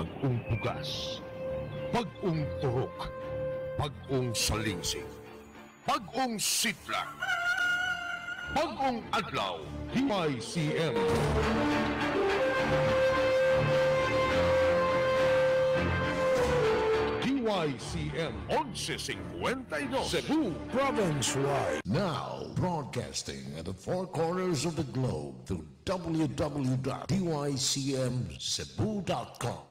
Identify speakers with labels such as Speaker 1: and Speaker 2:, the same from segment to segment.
Speaker 1: Pag-ung bugas, pag-ung turok, pag-ung salingsing, pag-ung sitla, pag-ung adlaw, DYCM. DYCM 1152 Cebu
Speaker 2: Province-wide. Now broadcasting at the four corners of the globe through www.dycmcebu.com.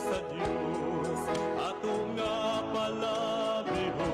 Speaker 3: Sa Diyos, ato nga palabiho.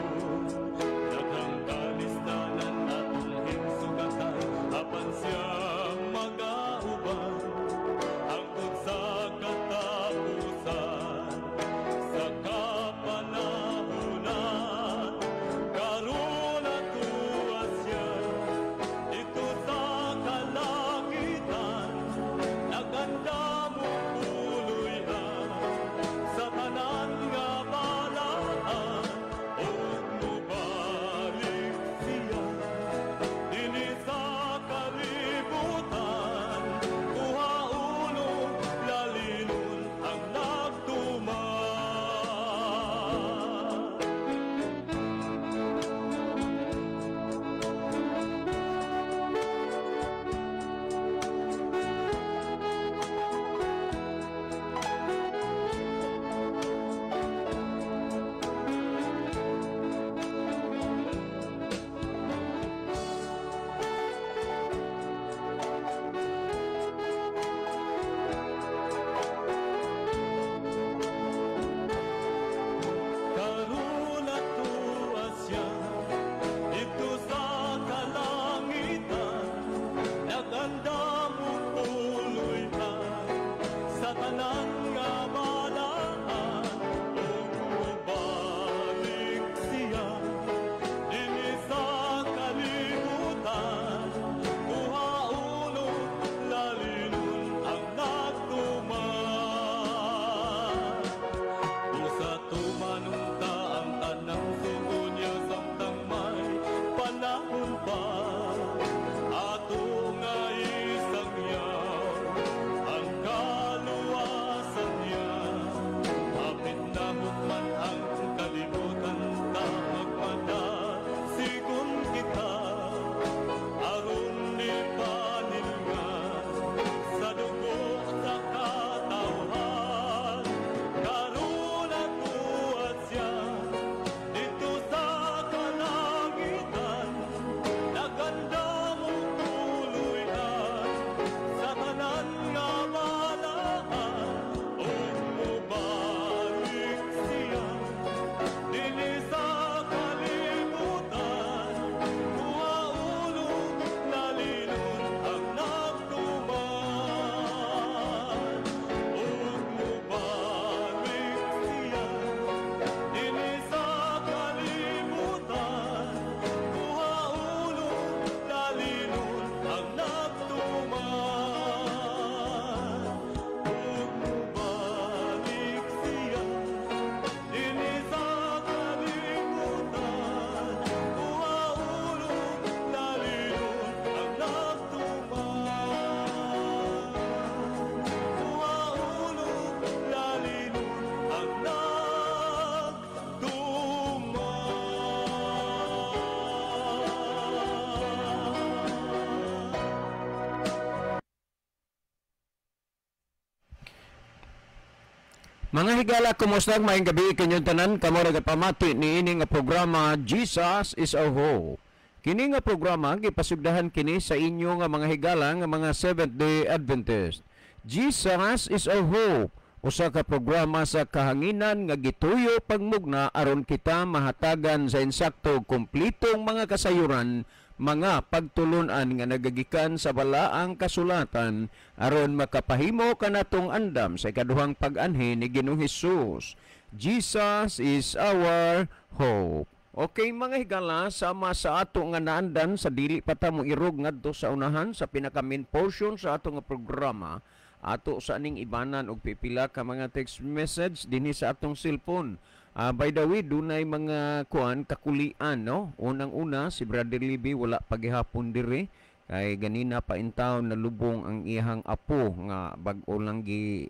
Speaker 3: Mga higala, kumusta? Maayong gabi kanyang tanan. Kamo nagapamati ni ini nga programa Jesus is our Hope. Kini nga programa gipasugdahan kini sa inyo nga mga higala nga mga Seventh-day Adventist. Jesus is our Hope. Usa ka programa sa kahanginan nga gituyo pagmugna aron kita mahatagan sa insakto kumplitong mga kasayuran, mga pagtulunan nga nagagikan sa balaang kasulatan aron makapahimo kanatong andam sa ikaduhang pag-anhi ni Ginoong Hesus. Jesus is our hope. Okay mga higala, sama sa ato nga naandan sa dili pa ta mo irog ngadto sa unahan sa pinaka-main portion sa ato nga programa. Ato sa aning ibanan og pipila ka mga text message dinhi sa atong cellphone. By the way, dunay mga kakulian, no? Unang-una, si Brother Libby wala pagihapon diri. Kay ganina pa intaw na lubong ang iyang apo nga bag-o lang gi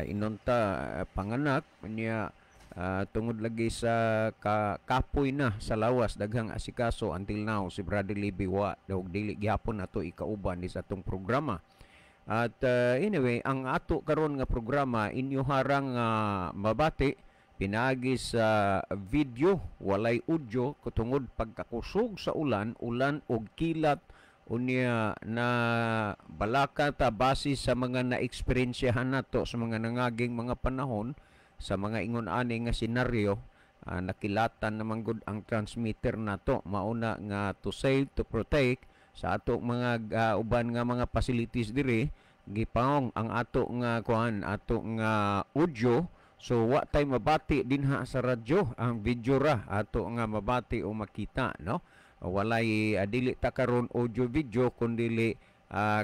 Speaker 3: inunta panganak niya tungod lagi sa kapoy na sa lawas daghang asikaso until now si Brother Libby wa daw dili gihapon nato ikauban sa atong programa. At anyway, ang ato karon nga programa inyo harang mabati pinagi sa video walay audio kutungod pagkakusog sa ulan og kilat unya na balaka ta base sa mga na-eksperyensyahan nato sa mga nangaging mga panahon sa mga ingon ani nga senaryo. Nakilatan naman gud ang transmitter nato mauna nga to save to protect sa ato mga uban nga mga facilities diri gipaong ang ato nga ato nga audio. So wa tay mabati dinha sa radyo, ang video ra ato nga mabati o makita, no? Walay dili ta karon audio video kundi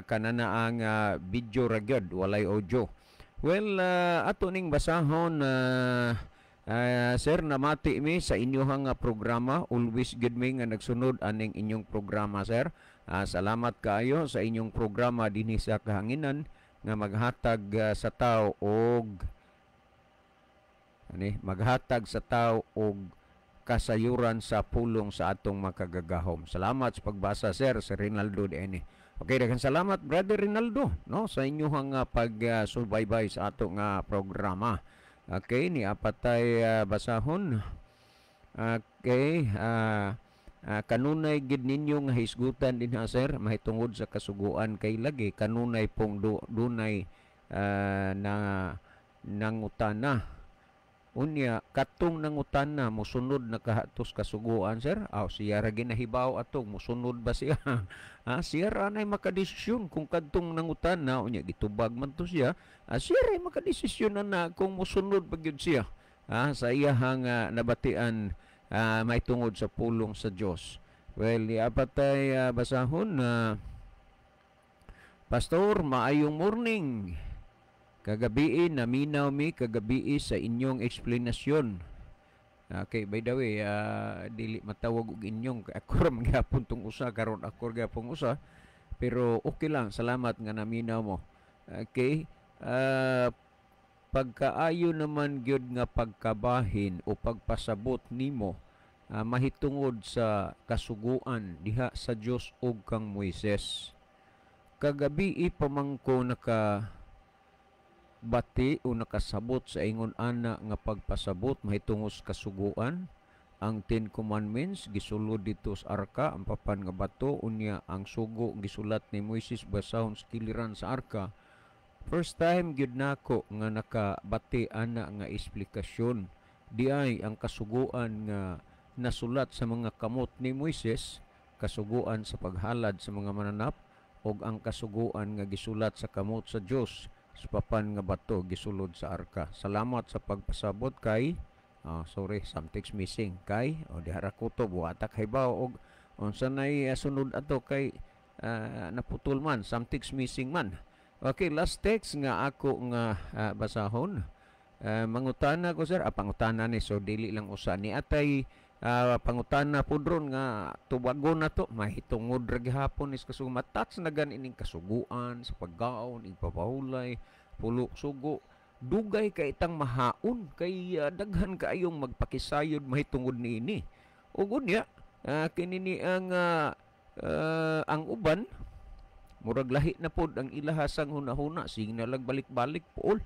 Speaker 3: kanana ang video ra gyud, walay audio. Well, ato ning basahon sir, namati mi sa inyong programa. Always good mi nga nagsunod aning inyong programa, sir. Salamat kaayo sa inyong programa dinhi sa kahanginan nga maghatag sa tao og maghatag sa tao og kasayuran sa pulong sa atong makagagahom. Salamat sa pagbasa, sir, si Rinaldo Dene. Okay, daghang salamat Brother Rinaldo, no, sa inyong pagsubaybay sa ato nga programa. Okay, ni apatay basahon. Okay, kanunay gid ninyo nga hisgutan din ha, sir, mahitungod sa kasuguan kay lagi kanunay pong dunay na nangutana. Unya katong nangutana mosunod na kahatos kasuguan, sir. Siya ra ginahibaw ato mosunod ba siya? Siya ra nay makadesisyon kung kadtong nangutana unya gitubag man to siya. Siya ra makadesisyon na kung mosunod pa gyud siya. Sa iyahang nabatian may tungod sa pulong sa Dios. Well, apatay basahon Pastor, maayong morning. Kagabi naminaw mi kagabi sa inyong eksplanasyon. Okay, by the way, dili matawag og inyong ako ra mangyapon tong usa karon ako ra gyapon usa, pero okay lang, salamat nga naminaw mo. Okay, pagkaayo naman gyud nga pagkabahin o pagpasabot nimo mahitungod sa kasuguan diha sa Dios ug kang Moises. Kagabi pamangko bati o nakasabot sa ingon ana nga pagpasabot mahitungos kasuguan. Ang 10 Commandments gisulod dito sa arka, ang papan nga bato unya ang sugo gisulat ni Moises basahon sa kiliran sa arka. First time gyud nako nga nakabati ana nga eksplikasyon diay ang kasuguan nga nasulat sa mga kamot ni Moises, kasuguan sa paghalad sa mga mananap ug ang kasuguan nga gisulat sa kamot sa Dios sa papan nga bato gisulod sa arka. Salamat sa pagpasabot kay something's missing kay dihara ko to buhatak haybaw og unsa nay sunod ato kay naputol man, something's missing man. Okay, last text nga ako nga basahon. Mangutana ko, sir, pangutana ni, so dili lang usa ni atay pangutana pudron nga tubagon na to mahitungod ra gihapon is kasumatats na ganin kasuguan sa paggaon igpapahulay pulo sugo dugay kay itang mahaon kay daghan kaayong magpakisayod mahitungod niini ug unya kinini ang uban murag lahi na pod ang ilahasang hunahuna sige na lang balik-balik pool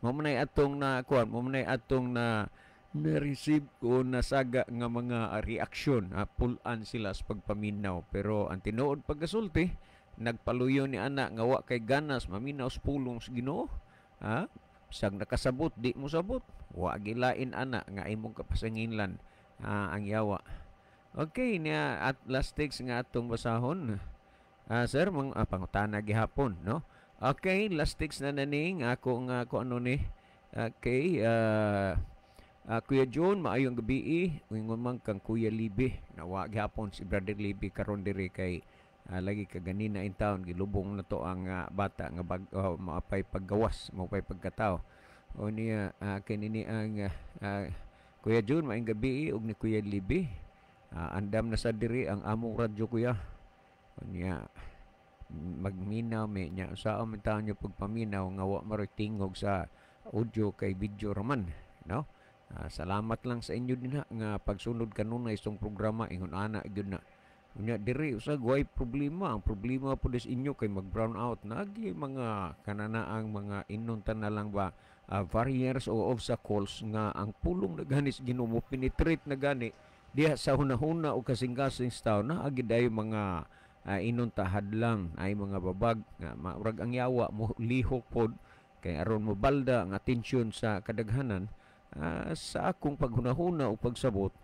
Speaker 3: Mo man ay atong na kuan, mo man ay atong na-receive o nasaga nga mga reaksyon. Pull-an sila sa pagpaminaw. Pero ang tinuod pagkasulti, nagpaluyo ni ana nga wa kay ganas maminaw sa pulong sa Ginoo. Bisag nakasabot, di mo sabot. Wa gilain ana nga imong kapasanginlan ang yawa. Okay, niya at last text nga atong basahon. Sir, pangutana gihapon, no? Okay, last text na naning ako nga ko ano ni. Okay, Kuya John, maayong gabi. Ingon man kang Kuya Libby. Nawa gihapon si Brother Libby karon diri kay lagi ka ganina in town gilubong na to ang bata nga maapay paggawas, maapay pagkatao. O niya kinini ang Kuya John, maayong gabi ug ni Kuya Libby. Andam na sa diri ang among radyo kuya. O niya magminaw may nya sa man taon nyo pagpaminaw nga wa maroy tingog sa audio kay video raman, no? Salamat lang sa inyo din nga pagsunod kanunay itong programa ingon ana gyud na. Unya diri usag way problema. Ang problema po des inyo kay mag-brown out nagi mga kananaang mga inuntan na lang ba barriers o obstacles nga ang pulong na gani sa Ginoo mo penetrate na gani diha sa hunahuna o kasing-kasing tao na agi dayo mga inuntahad lang ay mga babag nga maurag ang yawa mo lihok pod kay aron mo balda ang atensyon sa kadaghanan. Sa akong paghunahuna o pagsabot,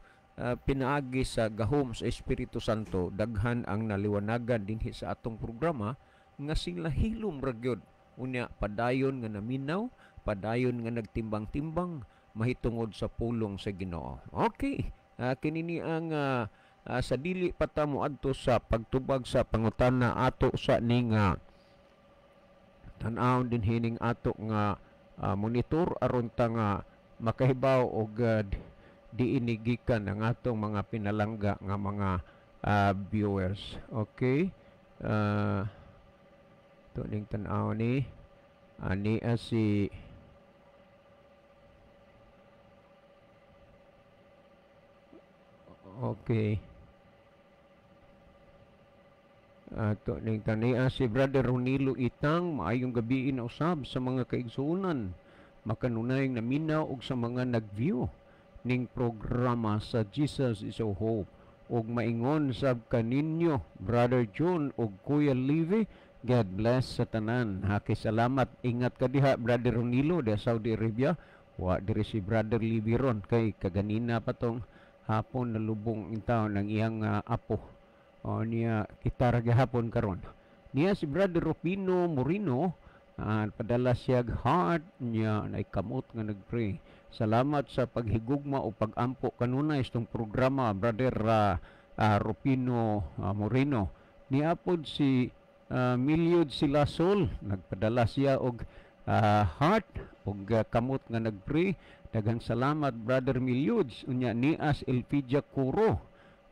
Speaker 3: pinaagi sa gahom sa Espiritu Santo, daghan ang naliwanagan dinhi sa atong programa nga sila hilom ragyod. Unya, padayon nga naminaw, padayon nga nagtimbang-timbang, mahitungod sa pulong sa Ginoo. Okay, kinini ang sa dili patamo adto sa pagtubag sa pangutana ato sa ning tan-aw din hining ato nga monitor aron ta nga makahibaw og diinigikan ang atong mga pinalangga nga mga viewers. Okay? Ito ning tan-aw ni si okay. Ito ning tania si Brother Ronilo Itang, maayong gabi na usab sa mga kaigsuonan. Makanunay naminaw og sa mga nag-view ning programa sa Jesus is a Hope og maingon sab kaninyo Brother John og Kuya Livy. God bless sa tanan. Salamat. Ingat ka diha Brother Ronilo de Saudi Arabia. Wa diri si Brother Livy ron kay kaganina pa tong hapon nalubong intaw ng iyang apo. O niya kita ra gihapon karon. Niya si Brother Rupino Moreno. Padala siya heart niya na ikamot nga nagpray. Salamat sa paghigugma o pagampo kanunay itong programa Brother Rupino Moreno. Niapod si Milyod Silasol, nagpadala siya og heart og kamot nga nagpray. Daghang salamat Brother Milyod. Unya nias Elpidia Kuro.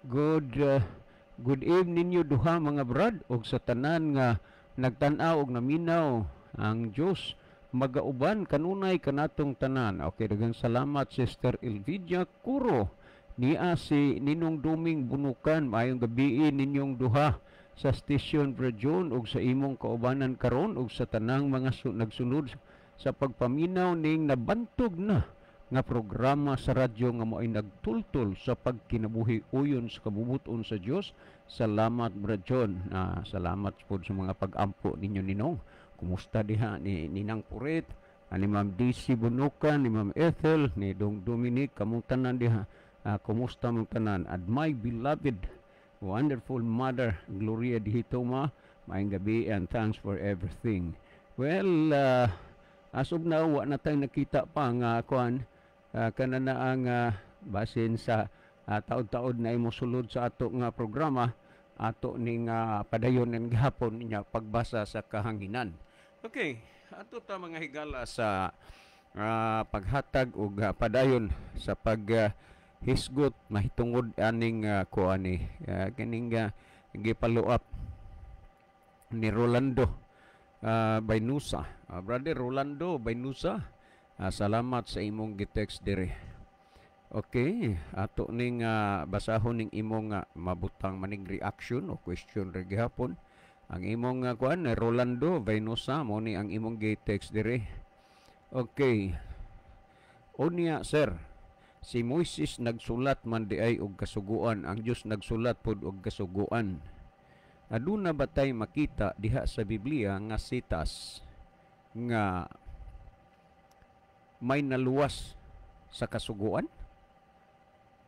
Speaker 3: Good evening niyo duha mga brad og sa tanan nga nagtan-aw og naminaw ang Diyos magauban kanunay kanatong tanan. Okay, daghang salamat Sister Elvidia Kuro. Niya si Ninong Duming Bunukan, maayong gabi ninyong duha sa Station Brajon ug sa imong kaubanan karon ug sa tanang mga nagsunod sa pagpaminaw ning nabantog na nga programa sa radyo nga moay nagtultol sa pagkinabuhi uyon sa kabubuton sa Dios. Salamat Brajon. Salamat po sa mga pag-ampo ninyo Ninong. Kumusta diha ni Ninang Purit, ni Ma'am DC Bunukan, ni Ma'am Ethel, ni Dong Dominic, kamong tanan diha. Kumusta mong tanan? And my beloved, wonderful mother, Gloria Dihitoma, maayong gabi and thanks for everything. Well, as of now, wa na tayo nakita pa nga kuan, kanana ang basin sa taod-taod na imosulod sa ato nga programa, ato ning padayon ng gihapon niya pagbasa sa kahanginan. Okay, ato ta mga higala sa paghatag og padayon sa paghisgot mahitungod aning kuani kining gipalo-up ni Rolando Baynusa. Brother Rolando Baynusa, salamat sa imong gitext dire. Okay, ato ning basahon ning imong mabutang maning reaction o question ra gihapon. Ang imong kuan Rolando Baynusa mo ni ang imong gitext dire. Okay. Unya, sir, si Moises nagsulat man di ay og kasuguan, ang Dios nagsulat pod og kasuguan. Aduna ba tay makita diha sa Biblia nga sitas nga may naluwas sa kasuguan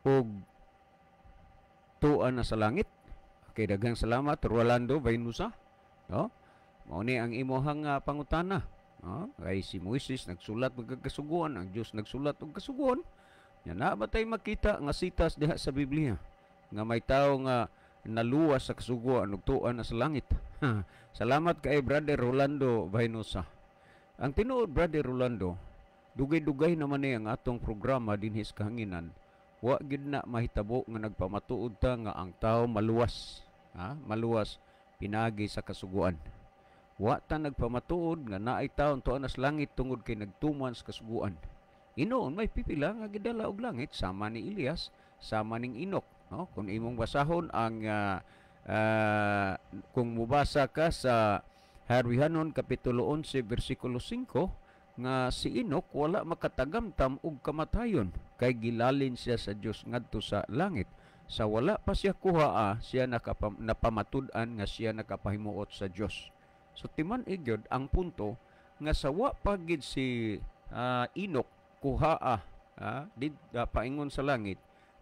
Speaker 3: og tuan na sa langit? Okay, daghang salamat Rolando Vainusa. No? Mao ni ang imuhang pangutana. No? Kay si Moises nagsulat og kasuguan, ang Dios nagsulat og kasuguan. Nya na ba tay makita nga sitas diha sa Biblia nga may tawo nga naluwas sa kasuguan ug tuan na sa langit? Salamat kay Brother Rolando Vainusa. Ang tinuod, Brother Rolando, dugay-dugay naman ni ang atong programa dinhi sa kahanginan. Wa gid na mahitabo nga nagpamatuod ta nga ang tawo maluwas, maluwas pinagi sa kasuguan. Wa ta nagpamatuod nga naay tawo tuan na sa langit tungod kay nagtuman sa kasuguan. Inoon may pipila nga gidala og langit sama ni Elias, sama ning Enoch, no? Kung imong basahon ang kung mubasa ka sa Harwihanon kapitulo 11 bersikulo 5 nga si Enoch wala makatagamtam og kamatayon kay gilalin siya sa Dios ngadto sa langit. Sa wala pa siya kuhaa, siya napamatud-an nga siya nakapahimuot sa Dios. So timan igyod ang punto nga sa wa pa gid si Enoch kuhaa paingon sa langit,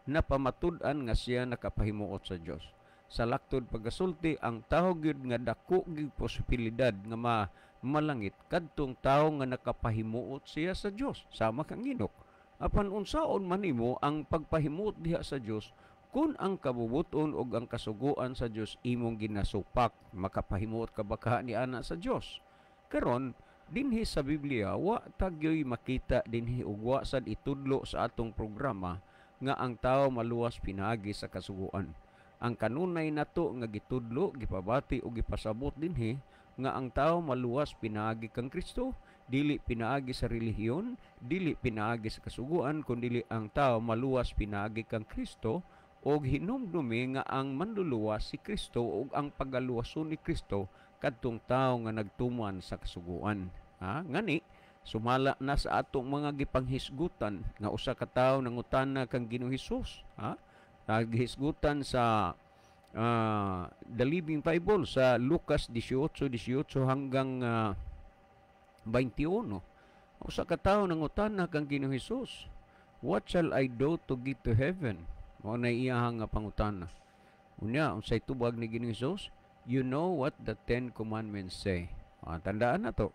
Speaker 3: napamatud-an nga siya nakapahimuot sa Dios. Sa laktod pagasulti, ang tawo gyud nga dako gyud posibilidad nga malangit kadtong tawo nga nakapahimuot siya sa Dios sama kang Enoch. Apan unsaon man nimo ang pagpahimuot diha sa Dios kung ang kabubuton ug ang kasuguan sa Dios imong ginasupak, makapahimuot ka baka ni ana sa Dios. Karon dinhi sa Biblia wa tagyoy makita dinhi ug wa sad itudlo sa atong programa nga ang tawo maluwas pinaagi sa kasuguan. Ang kanunay nato nga gitudlo, gipabati o gipasabot dinhi nga ang tawo maluwas pinaagi kang Kristo, dili pinaagi sa relihiyon, dili pinaagi sa kasuguan, kundi ang tawo maluwas pinaagi kang Kristo og hinumdumi nga ang manluluwas si Kristo ug ang pagaluwason ni Kristo kadtong tawo nga nagtuman sa kasuguan. Ngani sumala na sa atong mga gipanghisgutan nga usa ka tawo nangutana kang Ginoong Hesus, naghisgutan sa The Living Bible sa Lucas 18:18 hanggang 21. Usa ka tawo nangutana kang Ginoong Hesus, "What shall I do to get to heaven?" Mao na iyang pangutana. Unya, unsay tubag ni Ginoong Hesus? "You know what the 10 commandments say." Tandaan na to.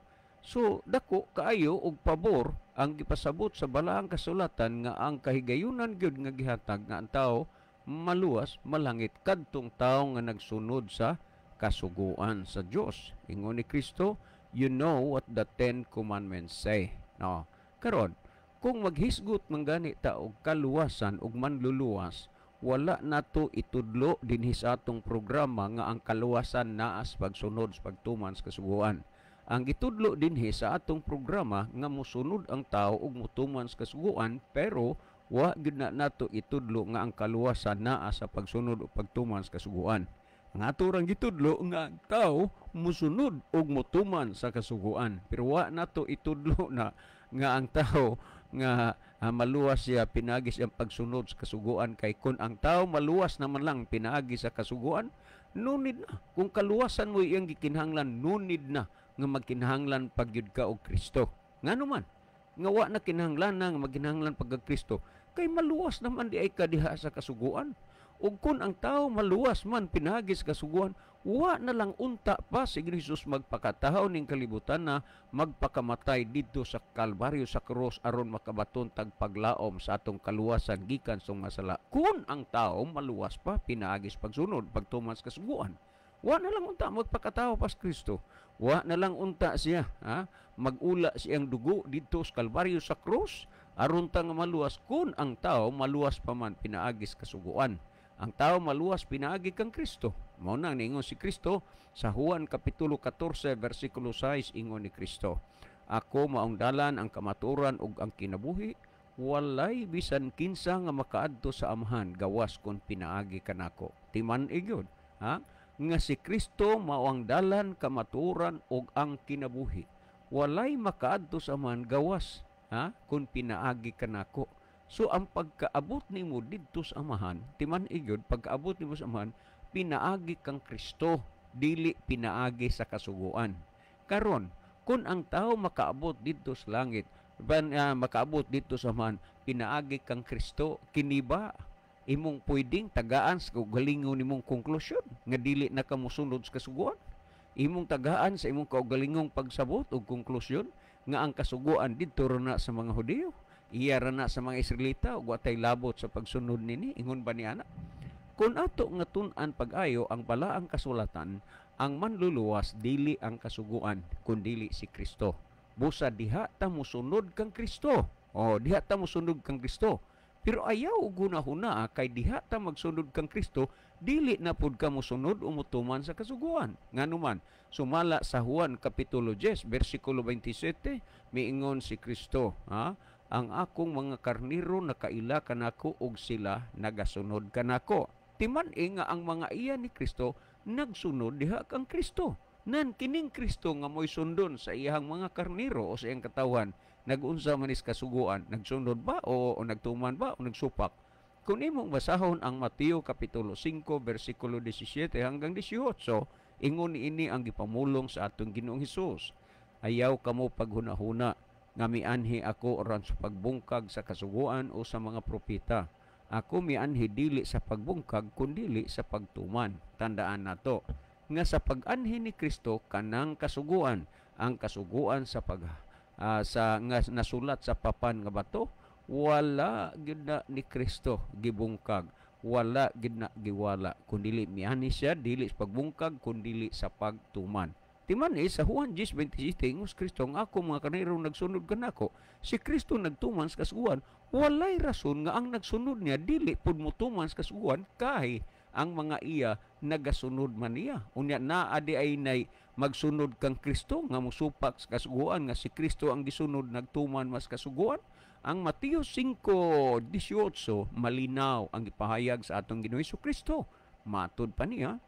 Speaker 3: So, dako kaayo og pabor ang gipasabot sa balaang kasulatan nga ang kahigayunan gyud nga gihatag nga ang tawo maluwas malangit kadtong tawo nga nagsunod sa kasuguan sa Dios. Ingon ni Kristo, "You know what the 10 commandments say." No. Karon, kung maghisgot man gani ta og kaluwasan ug manluluwas, wala nato itudlo dinhi sa atong programa nga ang kaluwasan naa sa pagsunod sa pagtuman sa kasuguan. Ang gitudlo dinhi sa atong programa nga mosunod ang tawo ug motuman sa kasuguan, pero wa gyud na nato itudlo nga ang kaluwasan naa sa pagsunod ug pagtuman sa kasuguan. Ang ato rang gitudlo nga ang tawo mosunod ug motuman sa kasuguan, pero wa nato itudlo na nga ang tawo nga maluwas siya pinagi siyang pagsunod sa kasuguan, kay kun ang tawo maluwas naman lang pinagi sa kasuguan, nunid na. Kung kaluwasan mo iyang gikinahanglan, nunid na nga magkinahanglan pagyud ka og Kristo. Ngano man nga wa na kinahanglan nga magkinahanglan pag Kristo, kay maluwas naman di ay kadiha sa kasuguan. Ug kun ang tawo maluwas man pinagi sa kasuguan, wa na lang unta pa si Jesus magpakatahaw ning kalibutan na magpakamatay didto sa Kalbaryo sa krus aron makabaton tag paglaom sa atong kaluwasan gikan sa masala. Kun ang tawo maluwas pa pinagi sa pagsunod pagtuman sa kasuguan, wa na lang unta magpakatahaw pas Kristo. Wa na lang unta siya magula siyang dugo didto sa Kalbaryo sa krus aron ta nga maluwas kun ang tawo maluwas pa man pinaagi sa kasuguan. Ang tao maluwas pinaagi kang Kristo. Mao nang ningon si Kristo sa Juan kapitulo 14 bersikulo 6, ingon ni Kristo, "Ako maong dalan, ang kamatuoran ug ang kinabuhi, walay bisan kinsa nga makaadto sa Amahan gawas kon pinaagi kanako." Timan igyod nga si Kristo mao ang dalan, kamatuoran ug ang kinabuhi. walay makaadto sa amahan gawas kung pinaagi ka nako. So ang pagkaabot nimo didto sa amahan, timan igod pagkaabot nimo sa amahan, pinaagi kang Kristo, dili pinaagi sa kasuguan. Karon, kung ang tao makaabot didto sa langit, makaabot didto sa amahan, pinaagi kang Kristo, kini ba imong pwedeng tagaan sa kaugalingon nimong konklusyon nga dili na ka mosunod sa kasuguan? Imong tagaan sa imong kaugalingong pagsabot o konklusyon nga ang kasuguan didto ra na sa mga Hudiyo, iya ra na sa mga Israelita ug watay labot sa pagsunod nini, ingon ba niana? Kung ato nga tun-an pag-ayo ang balaang kasulatan, ang manluluwas dili ang kasuguan kundi si Kristo. Busa diha ta mosunod kang Kristo. Diha ta mosunod kang Kristo. Pero ayaw guna-huna kay diha ta magsunod kang Kristo, dili na pud ka mosunod o mutuman sa kasuguan. Nganuman, sumala sa Juan kapitulo 10 bersikulo 27, miingon si Kristo, ang akong mga karniro nakaila kanako ug sila nagasunod kanako. Timan nga ang mga iya ni Kristo nagsunod diha kang Kristo. Nan kining Kristo nga mo'y sundon sa iyang mga karniro o sa iyang katawan, nag-unsa man is kasuguan, nagsunod ba o nagtuman ba o nagsupak? Kung imong basahon ang Mateo kapitulo 5 bersikulo 17 hanggang 18, ingon ini ang gipamulong sa atong Ginoong Hesus. Ayaw kamo paghunahuna nga mianhi ako aron sa pagbungkag sa kasuguan o sa mga propeta. Ako mianhi dili sa pagbungkag kundi sa pagtuman. Tandaan nato nga sa pag-anhi ni Kristo kanang kasuguan, ang kasuguan sa nga nasulat sa papan nga bato, wala gid na ni Kristo gibungkag, wala gid na giwala kundi mianhi siya dili sa pagbungkag kundi sa pagtuman. Timan sa Juan 10:27, ingos Kristo, ang ako mga karnero nagsunod kanako. Si Kristo nagtuman sa kasuguan, walay rason nga ang nagsunod niya dili pud motuman sa kasuguan kay ang mga iya nagasunod man niya. Unya naa di ay nay magsunod kang Kristo nga mosupak sa kasuguan nga si Kristo ang gisunod nagtuman mas kasuguan. Ang Mateo 5:18 malinaw ang ipahayag sa atong Ginoong Kristo. Matud pa niya,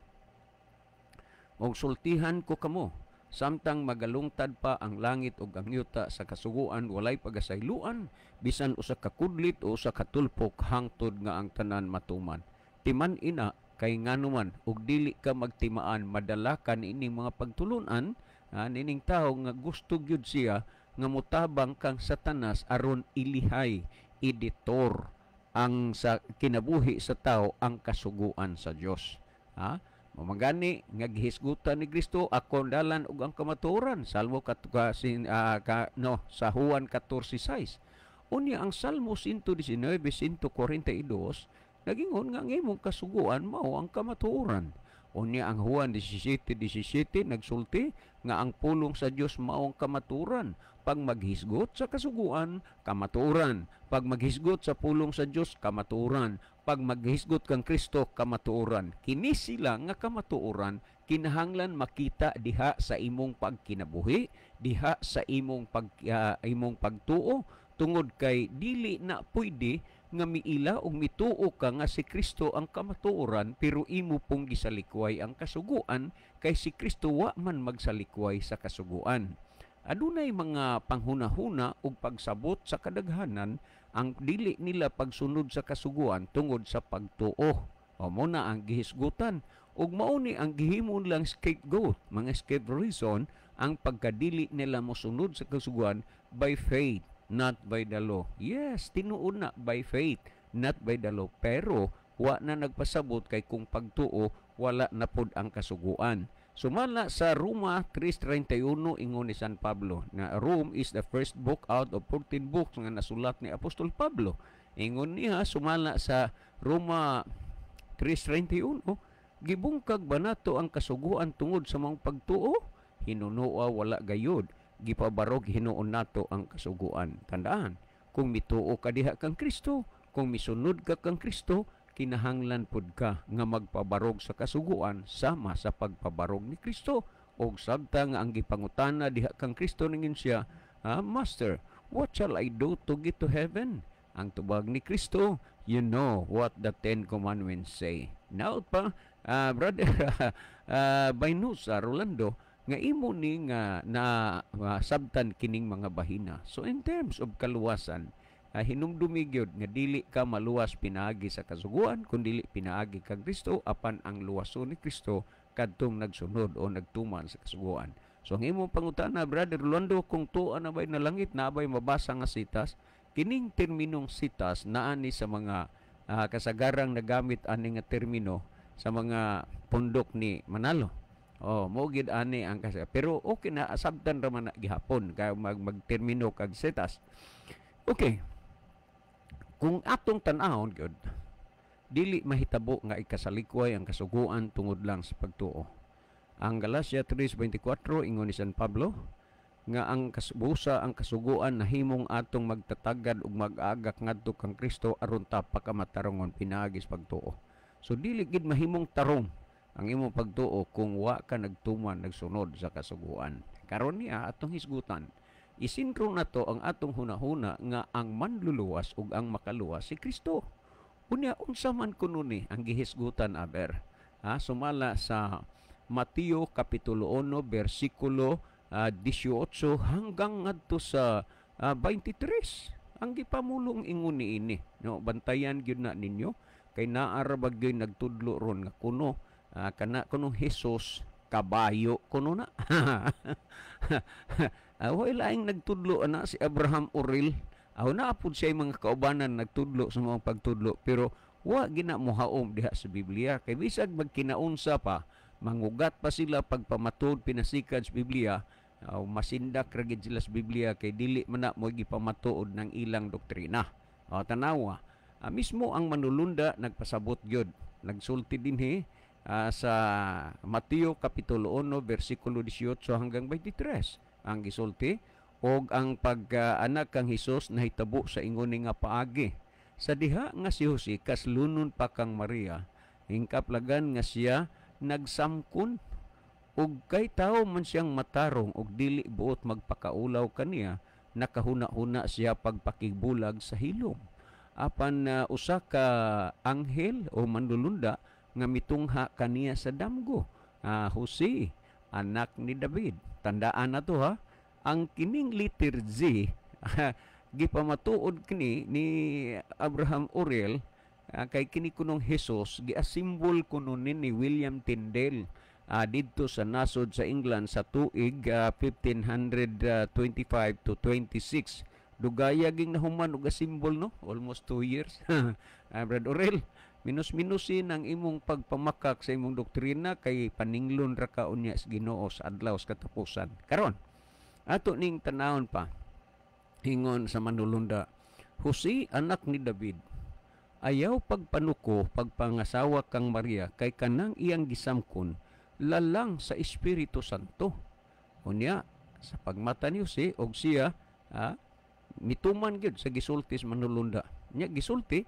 Speaker 3: og sultihan ko kamo, samtang magalungtad pa ang langit ug ang yuta sa kasuguan, walay pagasayloan, bisan usa ka kudlit o usa ka tulpok hangtod nga ang tanan matuman. Timan ina, kay nganuman, ug dili ka magtimaan, madala ka nining mga pagtulunan, nining tao nga gusto gyud siya, nga mutabang kang Satanas aron ilihay, editor, ang sa kinabuhi sa tao ang kasuguan sa Dios. Mamagani nga gihisgutan ni Kristo ako dalan ug ang kamatuoran, Salmo sa Juan 14:6. Unya ang Salmo 119:142 nagingon nga ang imong kasuguan mao ang kamatuoran. Unya ang Juan 17:17 nagsulti nga ang pulong sa Dios mao ang kamatuoran. Pag maghisgot sa kasuguan, kamatuoran. Pag maghisgot sa pulong sa Dios, kamatuoran. Pag maghisgot kang Kristo, kamatuoran. Kini sila nga kamatuoran kinahanglan makita diha sa imong pagkinabuhi, diha sa imong pagtuo, tungod kay dili na pwede nga miila o mituo ka nga si Kristo ang kamatuoran pero imo pong gisalikway ang kasuguan kay si Kristo wa man magsalikway sa kasuguan. Adunay mga panghunahuna ug pagsabot sa kadaghanan ang dili nila pagsunod sa kasuguan tungod sa pagtuo. Mao na ang gihisgutan ug mao ni ang gihimon lang scapegoat, mga escape reason ang pagkadili nila mosunod sa kasuguan by faith, not by the law. Yes, tinuod na by faith, not by the law. Pero wa na nagpasabot kay kung pagtuo wala na pod ang kasuguan. Sumala sa Roma 3:31 ingon ni San Pablo na Rome is the first book out of 14 books nga nasulat ni Apostol Pablo. Ingon niya sumala sa Roma 3:31, gibungkag ba nato ang kasuguan tungod sa mga pagtuo? Hinunoa wala gayod, gipabarog hinuon nato ang kasuguan. Tandaan, kung mituo ka diha kang Kristo, kung misunod ka kang Kristo, kinahanglan pud ka nga magpabarog sa kasuguan sama sa pagpabarog ni Kristo. Og sabta nga ang gipangutana diha kang Kristo ningin siya, Master, what shall I do to get to heaven? Ang tubag ni Kristo, you know what the 10 commandments say. Now pa, brother Baynusa Rolando, nga imo ni nga na sabtan kining mga bahina. So in terms of kaluwasan, hinumdumi gyud nga dili ka maluwas pinaagi sa kasuguan kundi pinaagi kang Kristo apan ang luwason ni Kristo kadtong nagsunod o nagtuman sa kasuguan. So ang imong pangutana, Brother Rolando, kung tuwa na ba'y na langit, na ba'y mabasa nga sitas, kining terminong sitas naani sa mga kasagarang nagamit ani nga termino sa mga pundok ni Manalo. Mo gid ani ang pero okay na sabtan ra man na gihapon kay magtermino kag sitas. Okay. Kung atong tan-awon gyud, dili mahitabo nga ikasalikway ang kasuguan tungod lang sa pagtuo. Ang Galacia 3:24 ingon ni San Pablo nga ang busa ang kasuguan nahimong atong magtatagad ug mag-agak ngadto kang Kristo aron ta pagkamatarongon pinaagi sa pagtuo. So dili gid mahimong tarong ang imong pagtuo kung wa ka nagtuman nagsunod sa kasuguan. Karon niya atong hisgutan. Isintro na to ang atong hunahuna nga ang manluluwas ug ang makaluwas si Kristo. Unya unsa man kuno ni ang gihisgutan aber? Sumala sa Mateo kapitulo 1 bersikulo 18 hanggang ngadto sa 23. Ang gipamulong ingon niini, no, bantayan gyud na ninyo kay naara bagay nagtudlo ron nga kuno kana kunong Hesus kabayo kuno na. Way laing nagtudlo ana si Abraham Oril. Na apud siya mga kaubanan nagtudlo sa mga pagtudlo pero wa gina mohaom diha sa Biblia kay bisag magkinaunsa pa mangugat pa sila pagpamatod pinasikad sa Biblia. Masindak ra gid sila sa Biblia kay dili man na mo gipamatuod ng ilang doktrina. Tanawa, mismo ang manulunda nagpasabot gyud. Nagsulti dinhi sa Mateo kapitulo 1 bersikulo 18 hanggang 23 ang gisulti og ang pag-anak kang Hesus nahitabo sa ingon nga paagi sa diha nga si Jose kaslunon pa kang Maria hingkaplagan nga siya nagsamkon ug kay tawo man siyang matarong og dili buot magpakaulaw kaniya nakahuna-huna siya pagpakigbulag sa hilom apan usa ka anghel o manlulunda nga mitungha kaniya sa damgo. Jose, anak ni David. Tandaan na to ang kining letter Z gipamatuod kini ni Abraham Orel kay kini kunong Hesus giasimbol kuno ni William Tyndale didto sa nasod sa England sa tuig 1525 to 26. Dugaya ging nahuman og simbol no, almost 2 years. Brad Orel, minus-minusin ang imong pagpamakak sa imong doktrina kay paninglon ra ka unya sa Ginoo sa adlaw sa katapusan. Karon, ato ning tanawon pa hingon sa manulunda, Jose anak ni David, ayaw pagpanuko pagpangasawa kang Maria kay kanang iyang gisamkon lalang sa Espiritu Santo. Unya sa pagmata ni Jose og siya mituman gyud sa gisulti sa manulunda. Nya gisulti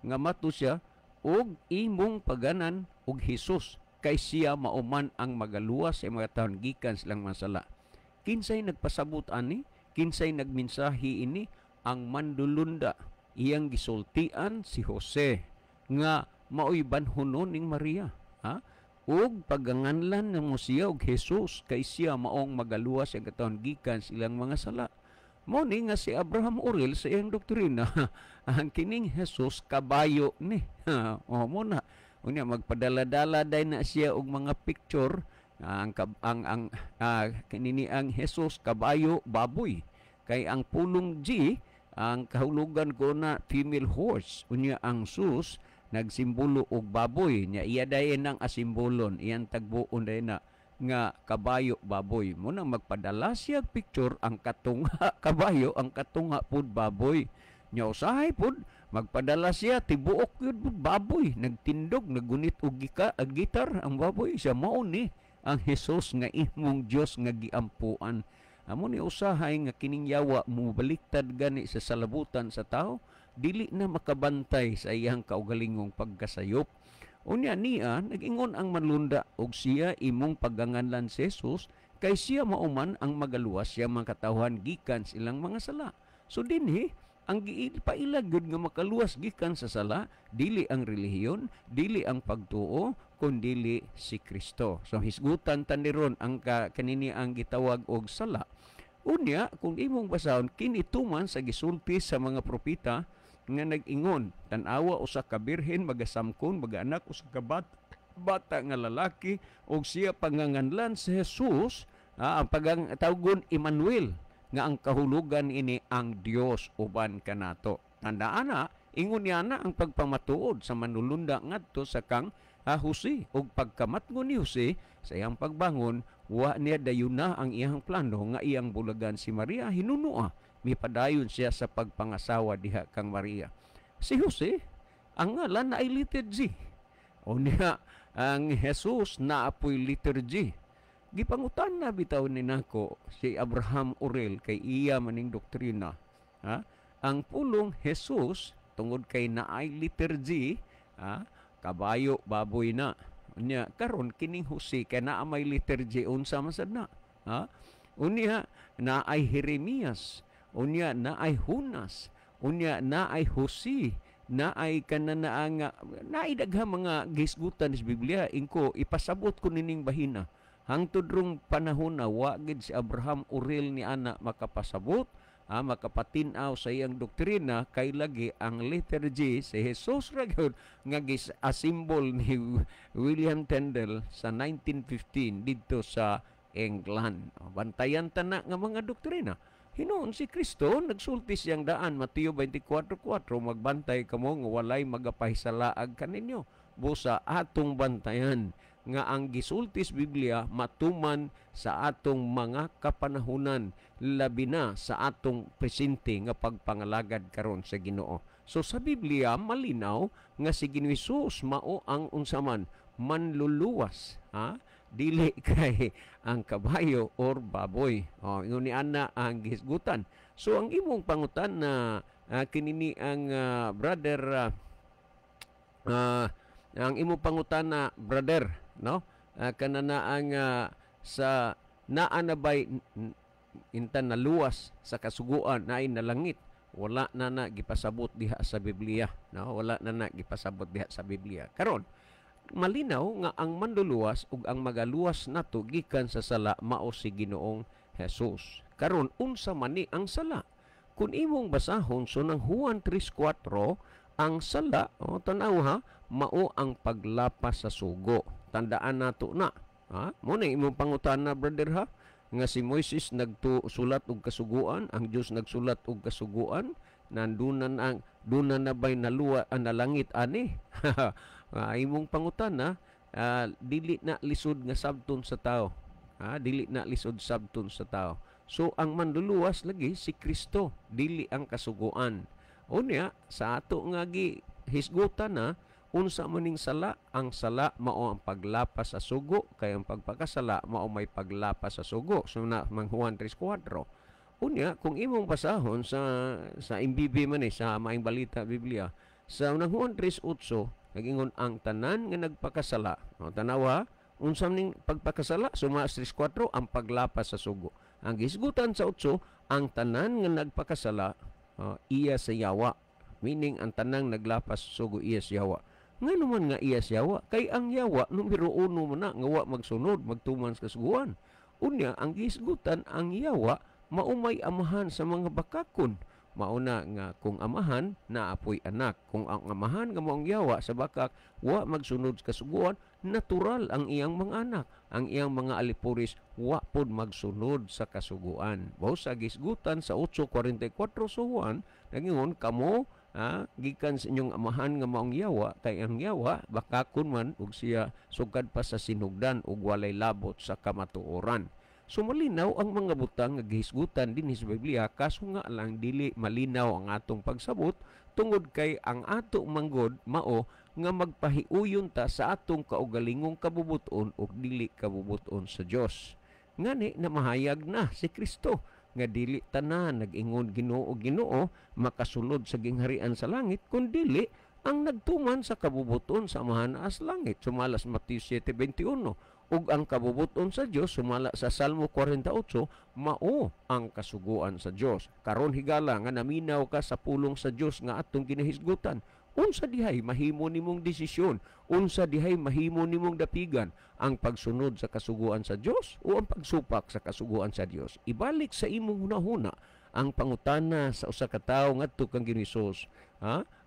Speaker 3: nga mato siya og imong paganan og Hesus kay siya mauman ang magaluwas sa mga taon gikan silang masala. Kinsay nagpasabot ani, kinsay nagmensahe ini, ang mandulunda. Iyang gisultian si Jose nga maoy banhunon ning Maria. Ug paganganlan namo siya og Hesus kay siya maong magaluwas sa taon gikan silang mga sala. Mo ni nga si Abraham Orel sa iyang doktrina ang kining Hesus kabayo ni. Mo na unya magpadala-dala day na siya og mga picture ang kinini ang Hesus kabayo baboy kay ang pulong G ang kahulugan ko na female horse unya ang sus nagsimbolo og baboy nya iya day nang asimbolon iyang tagbuon day na nga kabayo baboy mo nang magpadala siya picture ang katungha kabayo ang katungha pud baboy nya usahay pud magpadala siya tibuok yun pud baboy nagtindog nagunit og gitar ang baboy siya mao ni ang Hesus nga imong Dios nga giampuan. Amo ni usahay nga kining yawa mubaliktad gani sa salabutan sa tao dili na makabantay sa iyang kaugalingong pagkasayop. Unya niya, nag-ingon ang manlunda og siya imong pagganganlan si Jesus kay siya mauman ang magaluwas siya mga katawhan gikan silang mga sala. So dinhi, ang gipailagod nga makaluwas gikan sa sala, dili ang relihiyon, dili ang pagtuo, kundili si Kristo. So hisgutan taniron ang kanini ang gitawag og sala. Unya, kung imong basahon, kinituman sa gisulti sa mga propeta nga nag-ingon, tanawa usa ka birhen magasamkon, mag-anak usa ka bata nga lalaki, og siya panganganlan si Jesus, ang tawgon Emmanuel, nga ang kahulugan ini ang Dios uban kanato. Tandaan na, ingon niya na ang pagpamatuod sa manulunda ngadto sa kang Jose, og pagkamatngon ni Jose sa iyang pagbangon, wa niya dayon na ang iyang plano nga iyang bulagan si Maria. Hinunua, mipadayon siya sa pagpangasawa diha kang Maria. Si Jose, ang ngalan na ay liturgy. O niya, ang Jesus na apoy liturgy. Gipangutan na bitaw ni nako si Abraham Orel kay iya maning doktrina. Ang pulong Jesus, tungod kay naay liturgy, kabayo, baboy na. Unya, karon kining Jose kay naa may liturgy unsa man sad na. Unya, naay Jeremias. Unya, naay Hunas. Unya, naay Jose. Naay kananaang naay daghang mga gisgutan sa Biblia. Ingko ipasabot ko nining bahina. Hangtod rong panahon na wa gid si Abraham Orel ni ana makapasabot, makapatinaw sa iyang doktrina kay lagi ang liturgy si Jesus ra gyud nga gis-symbol ni William Tyndale sa 1915 didto sa England. Bantayan ta na nga mga doktrina. Hinoon si Kristo nagsulti siyang daan, Mateo 24:4, magbantay kamo nga walay magapahisalaag kaninyo. Busa atong bantayan nga ang gisultis Biblia matuman sa atong mga kapanahunan, labi na sa atong presente nga pagpangalagad karon sa Ginoo. So sa Biblia malinaw nga si Ginoong Hesus mao ang unsaman manluluwas, dili kay ang kabayo or baboy. Ingon ni ana ang gisgutan. So ang imong pangutan na kinini ang brother ang imong pangutan na brother, no? Kanana ang sa naanabay intan naluwas sa kasuguan na nalangit, wala na gipasabot diha sa Biblia, no? Wala na gipasabot diha sa Biblia. Karon malinaw nga ang manluluwas ug ang magaluwas nato gikan sa sala mao si Ginoong Hesus. Karon unsa man ni ang sala? Kung imong basahon so nang Juan 3:4, ang sala, tanaw ha, mao ang paglapas sa sugo. Tandaan nato na. Muna imong pangutan na brother ha, nga si Moises nagsulat og kasuguan, ang Dios nagsulat og kasuguan, nandunan na bay naluwa ang nalangit ani. Imong pangutan na dili na lisod nga sabton sa tao. Dili na lisod sabton sa tao. So ang manluluwas lagi si Kristo, dili ang kasuguan. Unya sa ato nga hisgutan na unsa maning sala, ang sala mao ang paglapas sa sugo, kay ang pagpakasala mao may paglapas sa sugo. So na mang Juan 3:4. Unya kung imong basahon sa MBB man sa Maayong Balita Biblia, sa unang Juan 3:8 nagingon ang tanan nga nagpakasala. Tanawa, unsa ning pagpakasala? Suma 3:4 ang paglapas sa sugo. Ang gisgutan sa 8, ang tanan nga nagpakasala iya sa yawa. Meaning ang tanang naglapas sa sugo iya sa yawa. Nga naman nga iya sa yawa, kay ang yawa numero 1 man na nga wa magsunod, magtuman sa kasuguan. Unya ang gisgutan ang yawa maumay amahan sa mga bakakon. Mauna nga kung amahan naapoy anak, kung ang amahan nga maong yawa sa bakak wa magsunod sa kasuguan, natural ang iyang mga anak, ang iyang mga alipuris wa pod magsunod sa kasuguan. Bawo sa gisgutan sa 8:44 sa Juan, nagingon kamo gikan sa inyong amahan nga maong yawa, kay ang yawa bakakon man ug siya sugad pa sa sinugdan ug walay labot sa kamatuoran. So malinaw ang mga butang nga gihisgutan din sa Biblia, kaso nga lang dili malinaw ang atong pagsabot tungod kay ang ato manggod mao nga magpahiuyon ta sa atong kaugalingong kabubuton ug dili kabubuton sa Dios. Ngani na mahayag na si Kristo nga dili tanan nag-ingon Ginoo Ginoo makasulod sa gingharian sa langit, kundi ang nagtuman sa kabubuton sa mahanas langit. Sumala sa Mateo 7:21. Ug ang kabubuton sa Dios sumala sa Salmo 48, mao ang kasuguan sa Dios. Karon higala nga naminaw ka sa pulong sa Dios nga atong ginahisgutan, unsa dihay mahimo nimong desisyon, unsa dihay mahimo nimong dapigan, ang pagsunod sa kasuguan sa Dios o ang pagsupak sa kasuguan sa Dios. Ibalik sa imong hunahuna ang pangutana sa usa ka tawo ngadto kang Hesus,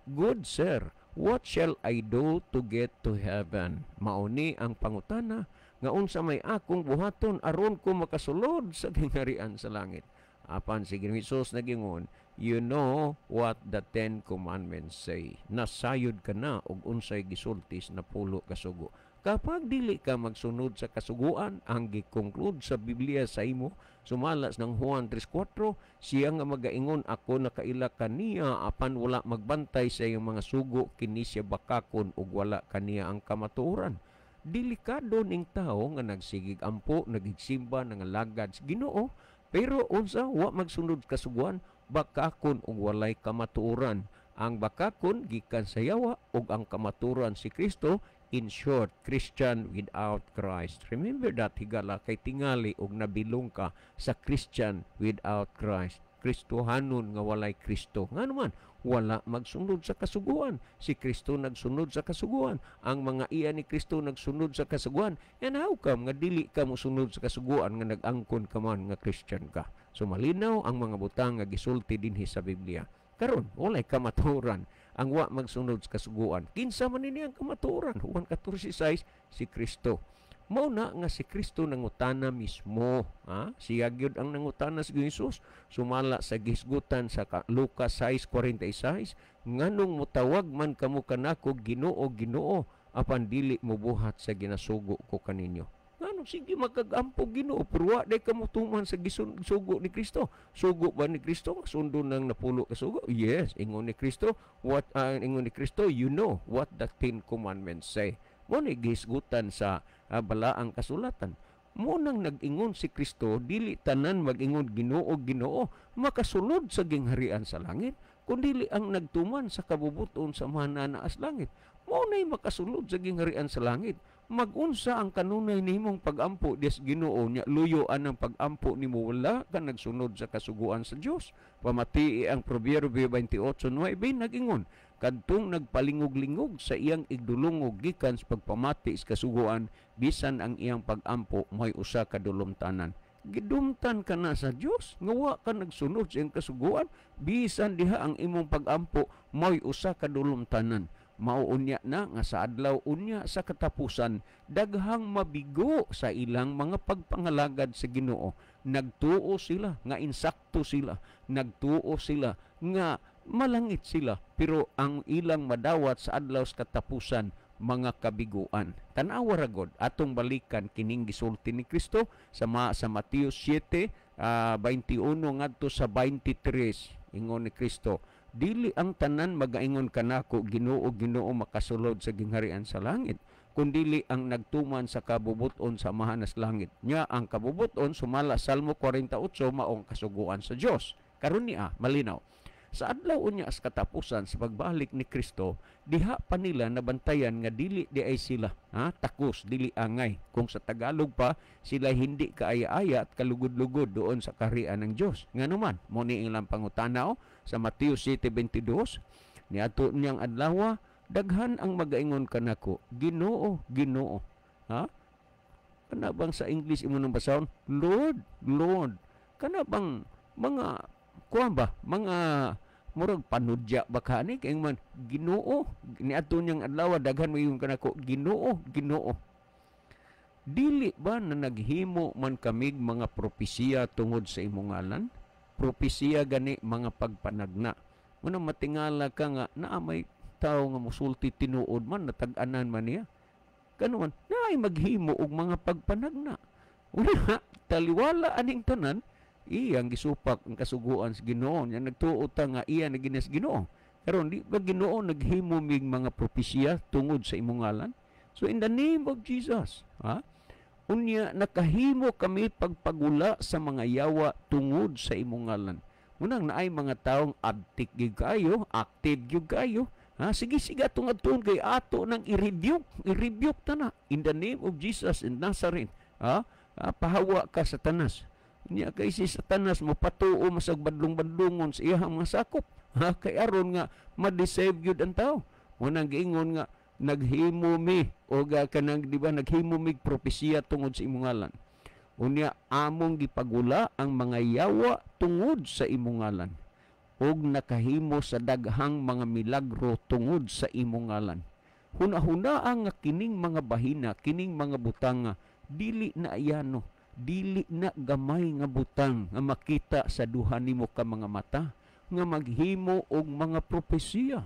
Speaker 3: Good sir, what shall I do to get to heaven? Mauni ang pangutana nga unsa may akong buhaton aron ko makasulod sa gingharian sa langit. Apan si Hesus nagingon, you know what the 10 commandments say. Nasayod ka na og unsay gisultis na pulo ka sugo. Kapag dili ka magsunod sa kasuguan, ang gi-conclude sa Biblia sa imo, sumalas ng Juan 3:4, siya nga magaingon, ako nakaila kaniya apan wala magbantay sa iyang mga sugo, kini siya bakakon ug wala kaniya ang kamatuoran. Delikado ning tao nga nagsigig ampo, nagigsimba, nangalagad sa Ginoo, pero unsa wa magsunod kasuguan, bakakon ug walay kamatuoran. Ang bakakon gikan sa yawa ug ang kamatuoran si Kristo. In short, Christian without Christ. Remember that, higala, kay tingali og nabilong ka sa Christian without Christ. Kristohanon nga walay Kristo. Nga naman, wala magsunod sa kasuguan. Si Kristo nagsunod sa kasuguan. Ang mga iya ni Kristo nagsunod sa kasuguan. And how come nga dili ka mo sunod sa kasuguan nga nag-angkon ka man nga Christian ka? So malinaw ang mga butang nga gisulti dinhi sa Biblia. Karon, walay kamatuoran ang wa magsunod sa kasuguan. Kinsa man ini ang kamatuoran? Juan 14:6, si Kristo. Mao na nga si Kristo nangutana mismo. Siya gyud ang nangutana sa Hesus. Sumala sa gisgutan sa Lucas 6:46, nganong mutawag man kamo kanako Ginoo, Ginoo, apan dili mo buhat sa ginasugo ko kaninyo. Ngano sige makagampo Ginoo, pero wa day kamo tuman sa gisugo ni Kristo. Sugo ba ni Kristo? Sundo nang napulo ka sugo? Yes, ingon ni Kristo. Ingon ni Kristo, you know what the 10 commandments say. Mo ni gisgutan sa balaang kasulatan. Mo nang nag-ingon si Kristo, dili tanan mag-ingon Ginoo, Ginoo, makasulod sa gingharian sa langit, kundi ang nagtuman sa kabubuton sa mananaas langit. Mo na'y makasulod sa gingharian sa langit. Magunsa ang kanunay nimong pag-ampo des Ginoo nya, luyoan ang pag-ampo nimo wala ka nagsunod sa kasuguan sa Dios. Pamatii ang Proverbio 28:9 nagingon, kadtong nagpalingog-lingog sa iyang igdulungog gikan sa pagpamati sa kasuguan, bisan ang iyang pag-ampo may usa ka dulomtanan. Gidumtan ka na sa Dios, nga wa ka nagsunod sa iyang kasuguan, bisan diha ang imong pag-ampo may usa ka dulomtanan. Mauunya na nga sa adlaw unya sa katapusan, daghang mabigo sa ilang mga pagpangalagad sa Ginoo. Nagtuo sila nga insakto sila, nagtuo sila nga malangit sila, pero ang ilang madawat sa adlaw sa katapusan mga kabiguan. Tanawa ra gud atong balikan kining gisulti ni Kristo sa Mateo 7:21 ngadto sa 23. Ingon ni Kristo, dili ang tanan magaingon kanako Ginoo, Ginoo, makasulod sa gingharian sa langit, kundili ang nagtuman sa kabubuton sa mahanas langit. Nya ang kabubuton sumala Salmo 48 maong kasuguan sa Dios. Karon niya malinaw. Sa adlaw unya sa katapusan sa pagbalik ni Kristo, diha pa nila nabantayan nga dili di ay sila takos, dili angay. Kung sa Tagalog pa, sila hindi kaaya-aya at kalugod-lugod doon sa kaharian ng Dios. Nganuman, mo ni ilang pangutana sa Mateo 7:22, niadto niyang adlaw, daghan ang magaingon kanako, Ginoo, Ginoo. Kana bang sa English imo nang basahon? Lord, Lord. Kana bang mga mga murag panudya ba kani kay man Ginoo, niadto niyang adlaw daghan mayon kanako, Ginoo, Ginoo. Dili ba na naghimo man kamig mga propesiya tungod sa imong ngalan? Propesiya gani mga pagpanagna. Muna matingala ka nga naa may tao nga musulti tinuod man natag-anan man niya. Kanuman naay maghimo og mga pagpanagna. Una taliwala aning tanan, iyang gisupak ang kasuguan sa Ginoo, nya nagtuo ta nga iya na ginas Ginoo. Karon di ba Ginoo naghimo mig mga propesiya tungod sa imong ngalan? So in the name of Jesus, unya nakahimo kami pagpagula sa mga yawa tungod sa imong ngalan. Munang naay mga taong abtik gyud kayo, active gyud kayo. Sige atong adton kay ato nang i-rebuke ta na in the name of Jesus in Nazareth. Pahawa ka Satanas. Nya kay si Satanas mo patuo masag badlong-badlongon sa iyang mga sakop. Kay aron nga ma-deceive gyud ang tao. Unang giingon nga naghimo mi o kanang di ba naghimo mig propesya tungod sa imong ngalan. Unya among gipagula ang mga yawa tungod sa imong ngalan og nakahimo sa daghang mga milagro tungod sa imong ngalan. Huna-huna ang kining mga bahina, kining mga butang nga dili na ayano, dili na gamay nga butang nga makita sa duha nimo ka mga mata nga maghimo og mga propesya.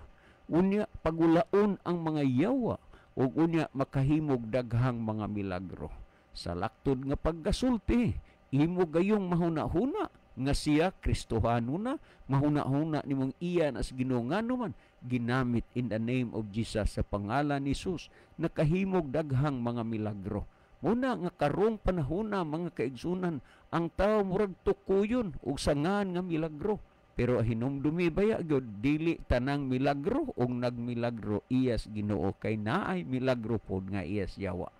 Speaker 3: Unya pagulaon ang mga yawa ug unya makahimog daghang mga milagro. Sa laktod nga paggasulti, imo gayong mahuna-huna nga siya Kristohano na, mahuna-huna nimong iya as Ginoo ngano man ginamit in the name of Jesus sa pangalan ni Jesus nakahimog daghang mga milagro. Muna nga karong panahona mga kaigsunan ang tao murag tukuyon og sangan nga milagro. Pero hinumdumi baya gyud dili tanang milagro og nagmilagro iyas Ginoo kay naay milagro pod nga iyas yawa.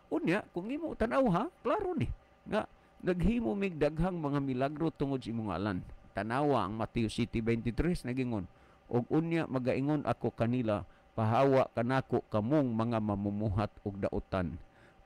Speaker 3: Unya kung imo tan-aw ha, klaro ni nga naghimo mig daghang mga milagro tungod sa imong ngalan. Tanawa ang Mateo 7:23 nagingon, og unya magaingon ako kanila, pahawa kanako kamong mga mamumuhat og dautan.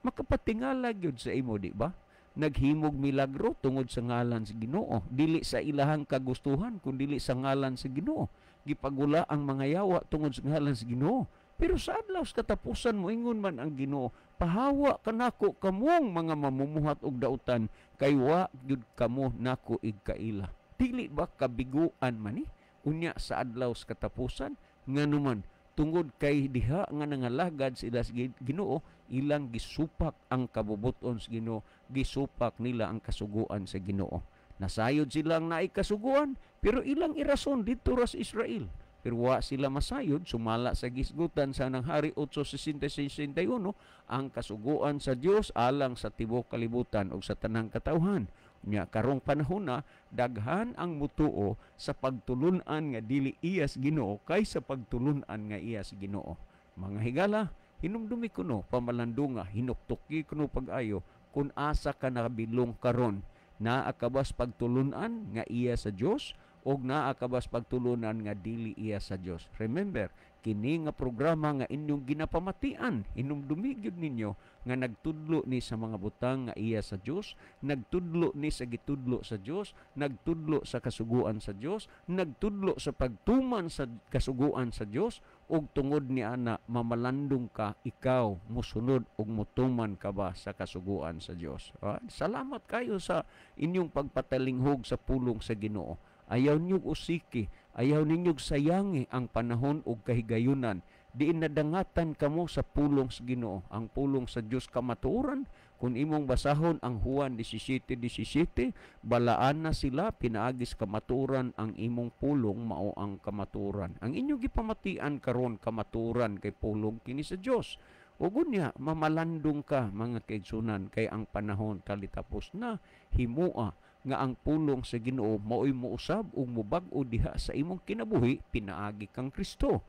Speaker 3: Makapatingala gyud sa imo, di ba? Naghimog milagro tungod sa ngalan sa Ginoo, dili sa ilahang kagustuhan kundi sa ngalan sa Ginoo. Gipagula ang mga yawa tungod sa ngalan sa Ginoo. Pero sa adlaw sa katapusan moingon man ang Ginoo, pahawa kanako kamong mga mamumuhat og dautan kay wa gyud kamo nako igkaila. Dili ba kabiguan man ni? Unya sa adlaw sa katapusan nganuman tungod kay diha nga nangalagad sila sa Ginoo, ilang gisupak ang kabubuton sa Ginoo, gisupak nila ang kasuguan sa Ginoo. Nasayod silang naay kasuguan, pero ilang irason dito sa Israel. Pero wa sila masayod, sumala sa gisgutan sa Hari 8:60-61, ang kasuguan sa Dios alang sa tibuok kalibutan o sa tanang katawhan. Nya karong panahon na daghan ang mutuo sa pagtulunan nga dili iyas Ginoo kaysa pagtulunan nga iyas Ginoo. Mga higala, hinumdumi kuno pamalandunga, hinuktuki kuno pag-ayo kun asa ka nakabilong karon, naa kabas pagtulunan nga iya sa Dios og naa kabas pagtulunan nga dili iya sa Dios. Remember, kini nga programa nga inyong ginapamatian, hinumdumi gyud ninyo nga nagtudlo ni sa mga butang nga iya sa Dios, nagtudlo ni sa gitudlo sa Dios, nagtudlo sa kasuguan sa Dios, nagtudlo sa pagtuman sa kasuguan sa Dios, ug tungod ni ana mamalandong ka, ikaw musunod ug mutuman ka ba sa kasuguan sa Dios. Salamat kayo sa inyong pagpatalinghog sa pulong sa Ginoo. Ayaw ninyong usiki, ayaw ninyong sayangi ang panahon ug kahigayunan. Diin nadangatan kamo sa pulong sa Ginoo, ang pulong sa Dios kamatuoran. Kung imong basahon ang Juan 17:17, balaan na sila, pinaagis kamatuoran ang imong pulong mao ang kamatuoran. Ang inyong gipamatian karon kamatuoran kay pulong kini sa Dios. Ug unya mamalandong ka mga kaigsunan kay ang panahon talitapos na, himua nga ang pulong sa Ginoo mao'y mousab ug mobag-o diha sa imong kinabuhi, pinaagi kang Kristo.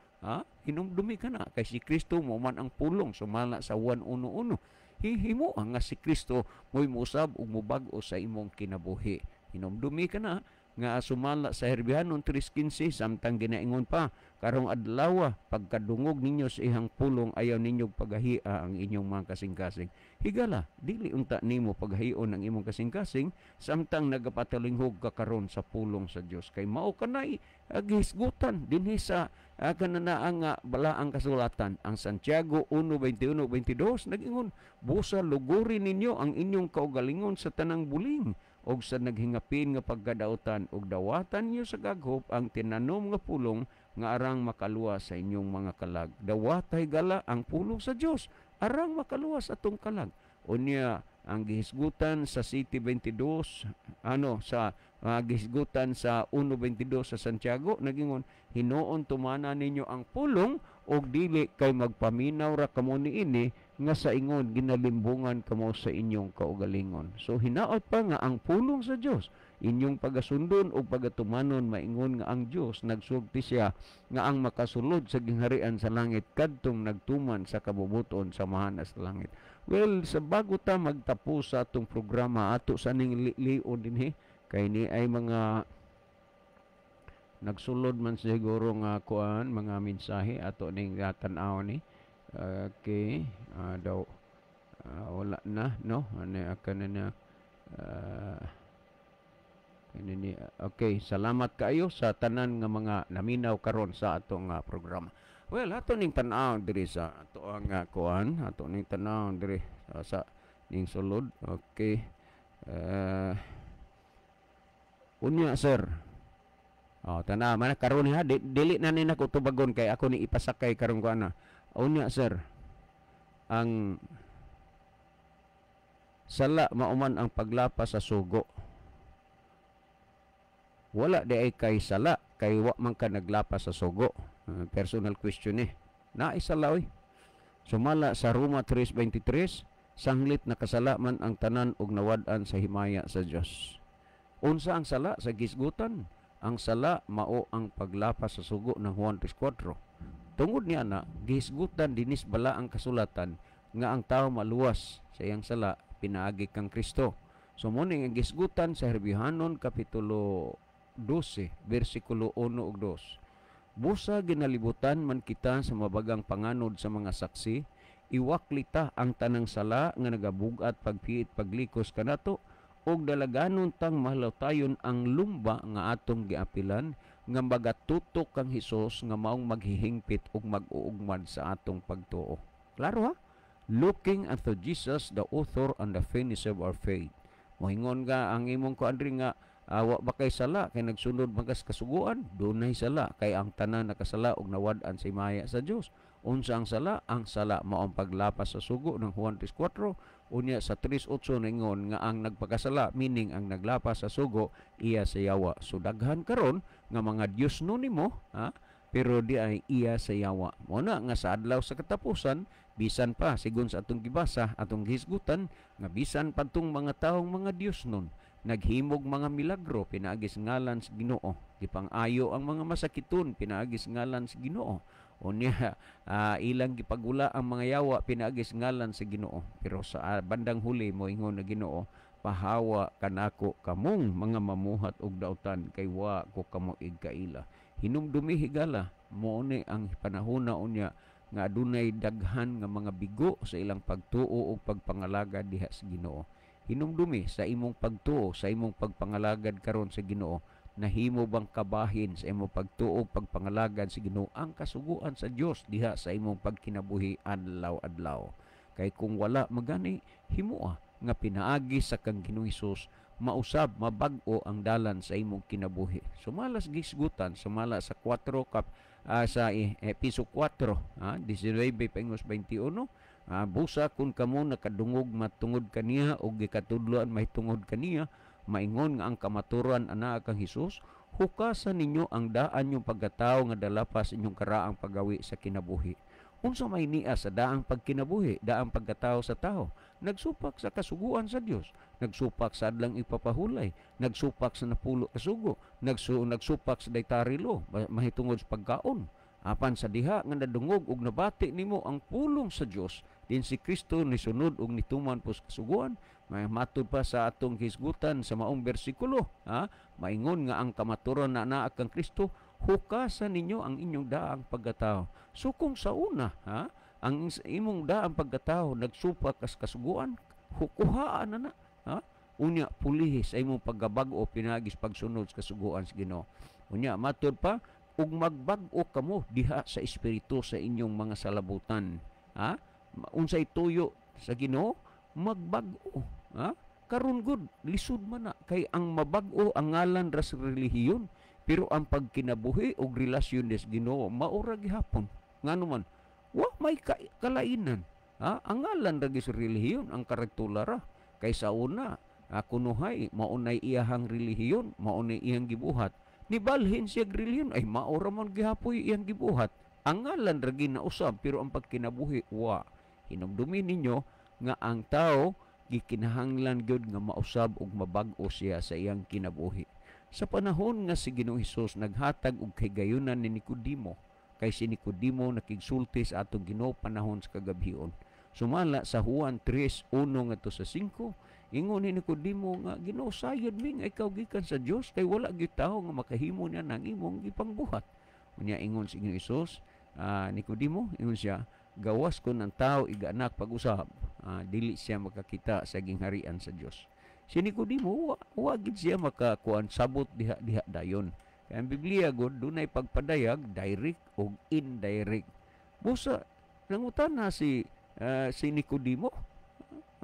Speaker 3: Hinumdumi ka na kay si Kristo mo man ang pulong, sumala sa 1:1. Hihimo nga si Kristo mo'y mousab ug mobag-o sa imong kinabuhi. Hinumdumi ka na nga sumala sa Herbianon 3:15, samtang ginaingon pa karong adlaw pagkadungog ninyo sa ihang pulong, ayaw ninyo paghahia ang inyong mga kasing-kasing. Higala, dili unta nimo paghahion ang imong kasing-kasing samtang nagapatalinghog ka karon sa pulong sa Dios. Kay mao kanay gisgutan dinhi sa kananaang balaang kasulatan. Ang Santiago 1:21-22 nag-ingon, busa lugurin ninyo ang inyong kaugalingon sa tanang buling, og sa naghingapin nga pagkadautan, og dawatan niyo sa gaghop ang tinanom nga pulong nga arang makaluwa sa inyong mga kalag. Dawatay gala ang pulong sa Dios arang makaluwa sa atong kalag. Unya ang gihisgutan sa City 22 sa gihisgutan sa 1:22 sa Santiago nagingon, hinuon tumana ninyo ang pulong og dili kay magpaminaw ra kamo niini nga sa ingon ginalimbungan kamo sa inyong kaugalingon. So hinaot pa nga ang pulong sa Dios inyong pagasundon o pagatumanon, maingon nga ang Dios nagsulti siya nga ang makasulod sa gingharian sa langit kadtong nagtuman sa kabubuton sa mahana sa langit. Well, sa bago ta magtapos sa atong programa ato sa ning lion dinhi kay ni ay mga nagsulod man siguro nga kuan mga mensahe ato ning tan-aw ni. Okay, daw wala na no. Ano akan na okay, salamat kaayo sa tanan nga mga naminaw karon sa atong programa. Well, ato ning tan-aw diri sa ato ang kuan, ato ning tan-aw diri sa ning sulod. Okay. Unya sir. Tana man karon ha dili na ni nako tubagon kay ako ni ipasakay karon ko ana. Unya sir. Ang sala mauman ang paglapas sa sugo. Wala di ay kay sala kay wa man ka naglapas sa sugo. Personal question naisala oy. Sumala sa Roma 3:23, sanglit nakasala man ang tanan og nawad-an sa himaya sa Dios. Unsa ang sala sa gisgutan? Ang sala mao ang paglapas sa sugo ng Juan 3:4. Tungod niya na gisgutan dinis bala ang kasulatan nga ang tao maluwas sa iyang sala pinaagi kang Kristo. So mo ning gisgutan sa Hebrehanon kapitulo 12 bersikulo 1 ug 2. Busa ginalibutan man kita sa mabagang panganod sa mga saksi, iwaklita ang tanang sala nga nagabugat pagpiit paglikos kanato og dalaganon tang mahalawtayon ang lumba nga atong giapilan nga magatutok kang Hesus nga maong maghihingpit og mag-uugmad sa atong pagtuo. Klaro ha? Looking unto Jesus, the author and the finisher of our faith. Mohingon nga ang imong kuandri nga wa ba kay sala kay nagsunod magas kasuguan, dunay sala kay ang tanan nakasala og nawad-an sa himaya sa Dios. Unsa ang sala? Ang sala mao ang paglapas sa sugo ng Juan 3:4. Unya sa 3:8 ningon nga ang nagpakasala, meaning ang naglapas sa sugo, iya sa yawa. So daghan karon nga mga Dios no nimo, pero di ay iya sa yawa. Mo na nga sa adlaw sa katapusan, bisan pa sigon sa atong gibasa, atong hisgutan nga bisan padtong mga taong mga Dios nun naghimog mga milagro pinaagis ngalan sa Ginoo. Gipang-ayo ang mga masakiton pinaagis ngalan sa Ginoo. Unya ilang gipagula ang mga yawa pinaagis ngalan sa Ginoo. Pero sa bandang huli moingon na Ginoo, pahawa kanako kamong mga mamuhat og dautan kay wa ko kamo igkaila. Hinumdumi higala mo ni ang panahona unya nga adunay daghan nga mga bigo sa ilang pagtuo ug pagpangalagad diha sa Ginoo. Hinumdumi sa imong pagtuo, sa imong pagpangalagad karon sa Ginoo, nahimo bang kabahin sa imong pagtuo, pagpangalagad sa Ginoo ang kasuguan sa Dios diha sa imong pagkinabuhi adlaw-adlaw. Kay kung wala magani, himuha nga pinaagi sa kang Ginoong Hesus, mausab mabag-o ang dalan sa imong kinabuhi. Sumalas gisgutan, sumala sa 4 sa episo 4, 19 paingos 21. Busa kung kamo nakadungog matungod kaniya o gikatudloan mahitungod kaniya, maingon nga ang kamaturan ana kang Hesus, hukasan ninyo ang daan yung pagkatao nga dalapas inyong karaang pagawi sa kinabuhi. Unsa may niya sa daang pagkinabuhi, daang pagkatao sa tao, nagsupak sa kasuguan sa Dios, nagsupak sa adlang ipapahulay, nagsupak sa napulo kasugo, nagsupak sa daytarilo mahitungod sa pagkaon. Apan sa diha nga nadungog ug nabati nimo ang pulong sa Dios, din si Kristo ni sunod ug nituman pos kasuguan, may matud pa sa atong hisgutan sa maong bersikulo, maingon nga ang kamaturan na naa kang Kristo, hukasan ninyo ang inyong daang pagkatao. So kung sa una, ang imong daang pagkatao nagsupak kas kasuguan, hukuhaan na unya pulihi sa imong paggabag-o pinagis pagsunod sa kasuguan sa Ginoo. Unya matud pa ug magbag-o kamo diha sa espiritu sa inyong mga salabutan. Unsay tuyo sa Ginoo, magbag-o. Karon gud lisod man na kay ang mabag-o ang ngalan ra sa relihiyon, pero ang pagkinabuhi og relasyon des Ginoo maura gihapon. Ngano man, wa may kalainan. Ang ngalan ra sa relihiyon ang karakter ra. Kay sa una, kunuhay maunay iyahang relihiyon, maunay iyang gibuhat. Nibalhin siya relihiyon ay maura man gihapoy iyang gibuhat. Ang ngalan ra ginausab pero ang pagkinabuhi wa. Hinumdumi ninyo nga ang tao gikinahanglan gyud nga mausab ug mabag-o siya sa iyang kinabuhi. Sa panahon nga si Ginoong Hesus naghatag og kahigayunan ni Nicodemo, kay si Nicodemo nakigsulti sa atong Ginoo panahon sa kagabhion. Sumala sa Juan 3:1 ngadto sa 5, Ingon ni Nicodemo nga Ginoo sayod mi nga ikaw gikan sa Dios kay wala gyud tawo nga makahimo niya nang imong gipangbuhat. Unya ingon si Ginoong Hesus, Nicodemo, ingon siya, gawas ko ng tao igaanak pag-usab, dili siya makakita sa gingharian sa Dios. Si Nicodemo wa gid siya makakuan sabot diha dayon. Kaya ang Biblia gud dunay pagpadayag direct o indirect. Busa nangutana si Nicodemo,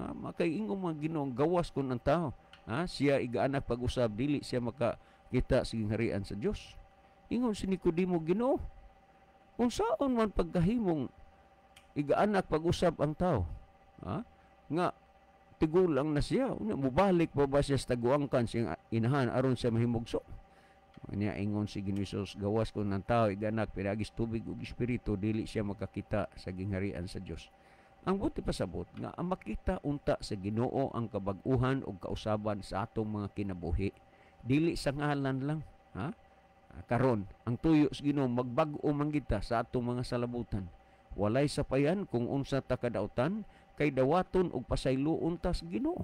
Speaker 3: makaingong mga Ginoong gawas ko ng tao. Siya igaanak pag-usab dili siya makakita sa gingharian sa Dios. Ingon si Nicodemo, Ginoo, unsaon man pagkahimong igaanak pag-usab ang tao? Nga tigulang na siya, mubalik pa ba siya sa taguangkan siyang inahan aron siya mahimugso? Niya ingon si Ginoong Hesus, gawas ko ng tao igaanak pinagis tubig ug espiritu dili siya makakita sa gingharian sa Dios. Ang buti pasabot nga ang makita unta sa Ginoo ang kabag-uhan ug kausaban sa atong mga kinabuhi dili sa ngalan lang, karon ang tuyo sa Ginoo magbag-o man kita sa atong mga salabutan. Walay sapayan kung unsa ta kadautan kay dawaton og pasayloon ta sa Ginoo.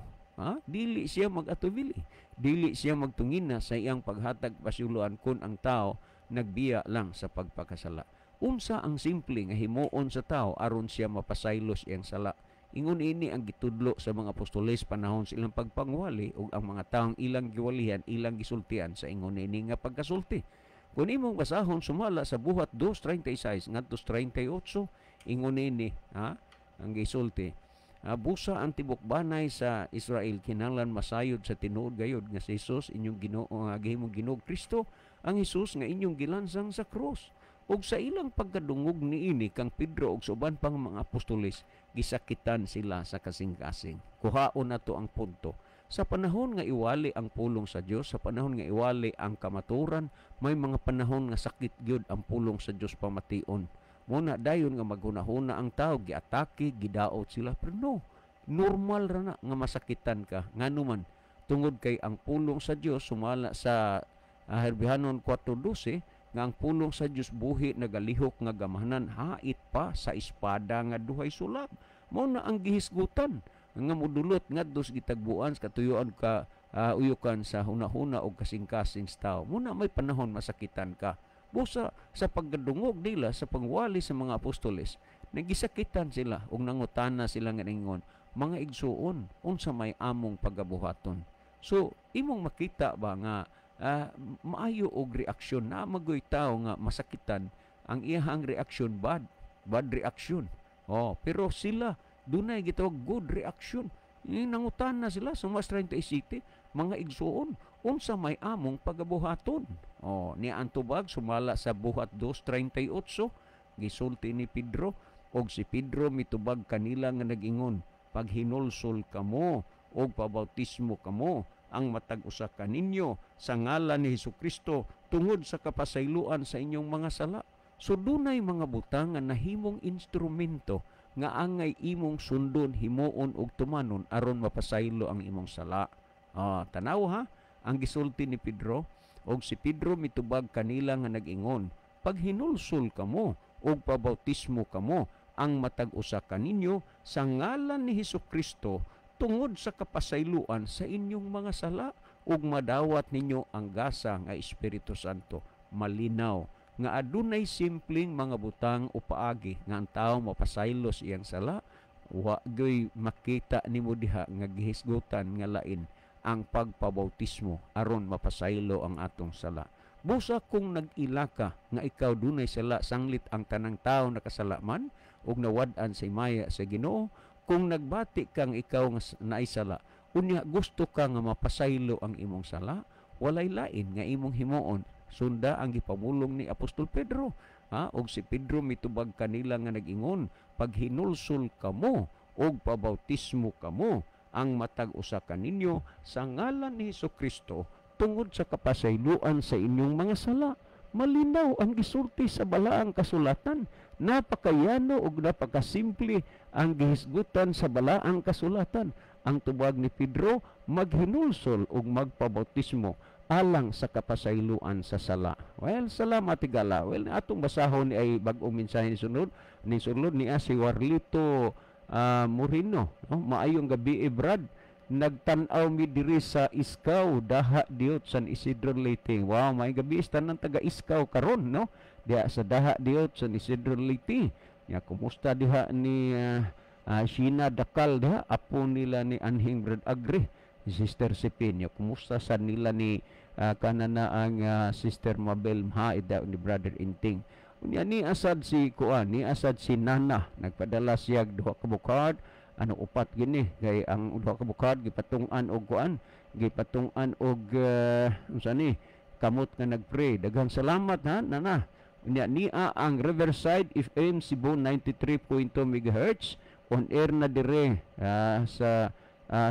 Speaker 3: Dili siya mag-atubili, dili siya magtungina sa iyang paghatag pasayloan kun ang tao nagbiya lang sa pagpakasala. Unsa ang simple nga himuon sa tao aron siya mapasaylos iyang sala? Ingon ini ang gitudlo sa mga apostoles panahon sa ilang pagpangwali ug ang mga taong ilang giwalihan, ilang gisultian sa ingon ini nga pagkasulti. Kung imong basahon sumala sa buhat 2:36 ngadto 38, ingon ini ang gisulti. Busa ang tibok banay sa Israel kinahanglan masayod sa tinuod gayod nga si Hesus inyong Ginoo nga gihimong Ginoo Kristo, ang Hesus nga inyong gilansang sa krus. Ug sa ilang pagkadungog niini kang Pedro ug sa uban pang mga apostoles gisakitan sila sa kasing-kasing. Kuhaon nato ang punto. Sa panahon nga iwali ang pulong sa Dios, sa panahon nga iwali ang kamaturan, may mga panahon nga sakit gyud ang pulong sa Dios pamation. Muna dayon nga maghunahuna ang tao, giatake, gidaot sila, pero no, normal ra na nga masakitan ka. Nganuman tungod kay ang pulong sa Dios sumala sa Herbihanon 4:12 nga ang pulong sa Dios buhi nagalihok nga gamahanan hait pa sa espada nga duhay sulab. Mao na ang gihisgutan nga modulot ngadto sa gitagbuan sa katuyoan ka uyukan sa hunahuna o kasing-kasing sa tao. Muna may panahon masakitan ka. Busa sa pagdungog nila sa pangwali sa mga apostoles, nagisakitan sila ug nangutana sila nga ningon, mga igsuon, unsa may among pagabuhaton. So imong makita ba nga maayo og reaksyon na magoy tao nga masakitan ang iyang reaksyon bad reaksyon. Pero sila dunay gitawag good reaction. Nangutana sila sa mas 37, mga igsuon, unsa may among pagabuhaton. Niya ang tubag sumala sa buhat 2:38 gisulti ni Pedro og si Pedro mitubag kanila nga nag-ingon, pag hinulsol kamo og pabautismo kamo ang matag usa kaninyo sa ngalan ni Hesukristo tungod sa kapasayloan sa inyong mga sala. So dunay mga butang nga nahimong instrumento nga angay imong sundon, himuon og tumanon aron mapasaylo ang imong sala. Tanaw ang gisulti ni Pedro og si Pedro mitubag kanila nga nag-ingon, pag hinulsol kamo og pabautismo kamo ang matag usa kaninyo sa ngalan ni Hesukristo tungod sa kapasayloan sa inyong mga sala ug madawat ninyo ang gasa nga Espiritu Santo. Malinaw nga adunay simpleng mga butang o paagi nga ang tawo mapasaylos iyang sala, wa gyoy makita nimo diha nga gihisgutan nga lain ang pagpabautismo aron mapasaylo ang atong sala. Busa kung nag-ilaka nga ikaw dunay sala sanglit ang tanang tawo nakasala man ug nawad-an sa imaya sa Ginoo, kung nagbati kang ikaw nga naisala, unya gusto ka nga mapasaylo ang imong sala, walay lain nga imong himuon. Sunda ang gipamulong ni Apostol Pedro. Og si Pedro mitubag kanila nga nag-ingon, pag hinulsol kamo og pabautismo kamo ang matag usa kaninyo sa ngalan ni Hesukristo tungod sa kapasayloan sa inyong mga sala. Malinaw ang gisulti sa balaang kasulatan. Napakayano ug napakasimple ang gihisgutan sa balaang kasulatan. Ang tubag ni Pedro, maghinulsol ug magpabautismo alang sa kapasayloan sa sala. Well, salamat tigala. Well, atong basahon ay bag-ong mensahe ni sunod. Ni sunod ni si Warlito Moreno. Maayong gabi, Brad. nagtan-aw mi diri sa Iskaw daha diot San Isidro Leyte. Wow, may gabi tanan taga Iskaw karon, no? Diha sa daha diot San Isidro Leyte. Ya, kumusta diha ni Sheena Dakal diha, apo nila ni Anhing Brad Agre, Sister Sipin. Ya, kumusta sa nila ni kanana ang Sister Mabel Mahaida ni Brother Inting. Unya ni asad si kuan, ni asad si Nana, nagpadala siya duha ka bukad, ano upat gini kay ang duha ka bukad gipatung-an og kuan, gipatung-an og unsa ni kamot nga nagpray. Daghang salamat ha Nana. Unya niya ang Riverside FM Cebu 93.2 MHz on air na dire sa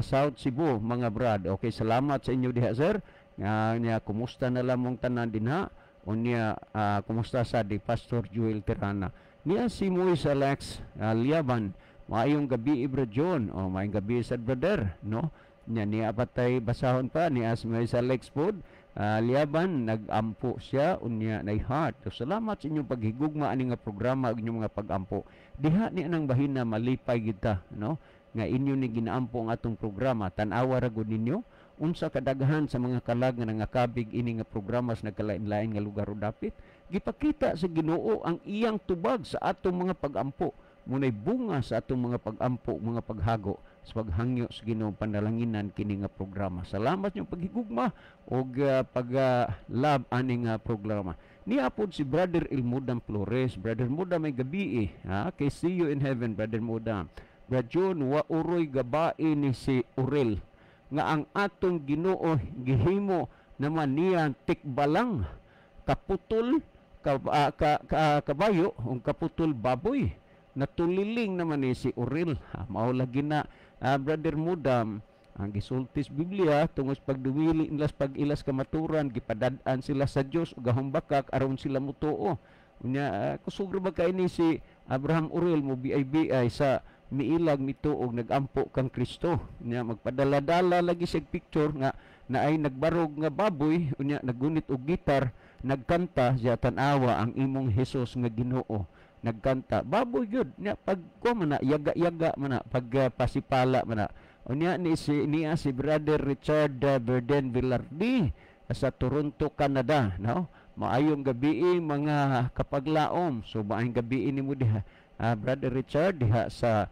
Speaker 3: South Cebu mga brad. Okay, salamat sa inyo diha sir. Nya kumusta na lamong tanan dinha? Unya kumusta sa di Pastor Joel Terana? Niya si Moise Alex Liaban. Maayong gabi Ibra John. O maayong gabi sa brother, no? Niya patay basahon pa ni Moise Alex Pod. Liaban nagampo siya unya nay heart. So, salamat sa inyong paghigugma ani nga programa ug inyong mga pagampo. Diha ni anang bahina malipay kita, no? Nga inyo ni ginaampo ang atong programa. Tan-awa ra gud ninyo unsa kadaghan sa mga kalag nga nangakabig ini nga programa sa nagkalain-lain nga lugar o dapit. Gipakita sa Ginoo ang iyang tubag sa atong mga pagampo. Munay bunga sa atong mga pagampo, mga paghago sa paghangyo sa Ginoo panalanginan kini nga programa. Salamat yung paghigugma og pag-love ani nga programa. Niapod si Brother Ilmudam Flores. Brother Mudam may gabi kay see you in heaven Brother Mudam. Brother John wa uroy gabae ni si Urel nga ang atong Ginoo gihimo naman niya tikbalang kaputol kabayo o kaputol baboy. Natuliling naman ni si Uril. Mao lagi na Brother Mudam ang gisultis Biblia tungos pagduwili ilas pag-ilas kamaturan gipadad-an sila sa Dios ug gahumbakak aron sila mutuo. Unya kusugro ba kay ni si Abraham Uril mo BIBI sa miilag mituog nagampo kang Kristo. Unya magpadala-dala lagi siya picture nga na ay nagbarog nga baboy unya nagunit og gitar nagkanta siya tan-awa ang imong Hesus nga Ginoo. Nagkanta baboy gyud nya pag ko man na yaga-yaga man na pag pasipala man na unya niya si Brother Richard Burden Villardi sa Toronto, Canada, no? Maayong gabi mga kapaglaom. So maayong gabi nimo diha Brother Richard diha sa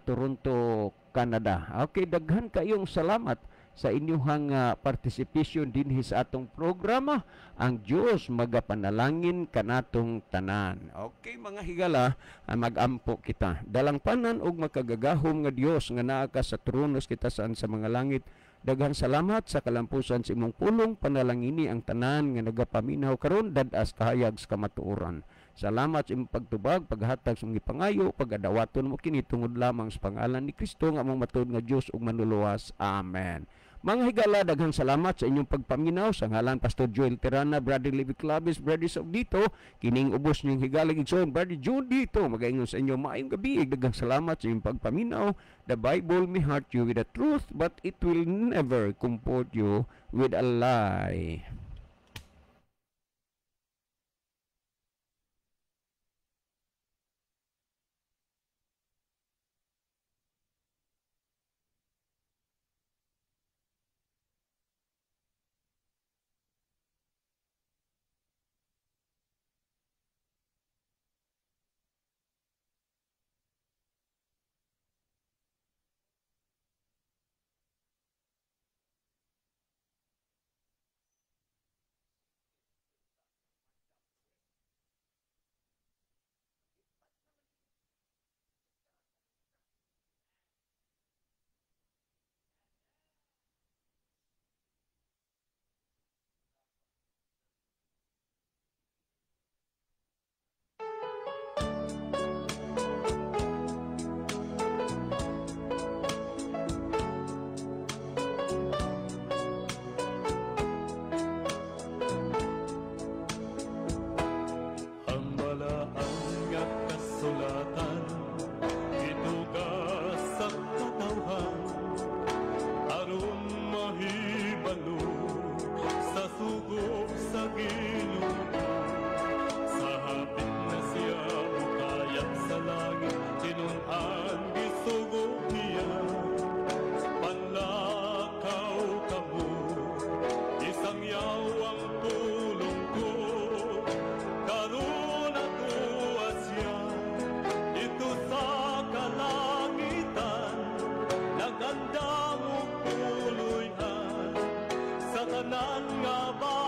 Speaker 3: Toronto, Canada. Okay, daghan kayong salamat sa inyong participation din sa atong programa. Ang Dios magapanalangin kanatong tanan. Okay mga higala, magampo kita. Dalangpanan og makagagahom nga Dios nga naa ka sa tronos kita saan sa mga langit. Daghang salamat sa kalampusan sa imong pulong panalangini ang tanan nga nagapaminaw karon dad-as kahayag sa kamatuoran. Salamat sa imong pagtubag, paghatag sa imong pangayo, pagadawaton mo kini tungod lamang sa pangalan ni Kristo nga among matuod nga Dios ug manuluwas. Amen. Mga higala, daghang salamat sa inyong pagpaminaw sa ngalan Pastor Joel Terana, Brother Levi Clavis, Brothers of Dito, kining ubos niyong higala gigsoon, Brother June Dito, magaingon sa inyo maayong gabi, daghang salamat sa inyong pagpaminaw. The Bible may hurt you with the truth, but it will never comfort you with a lie.
Speaker 4: nga ba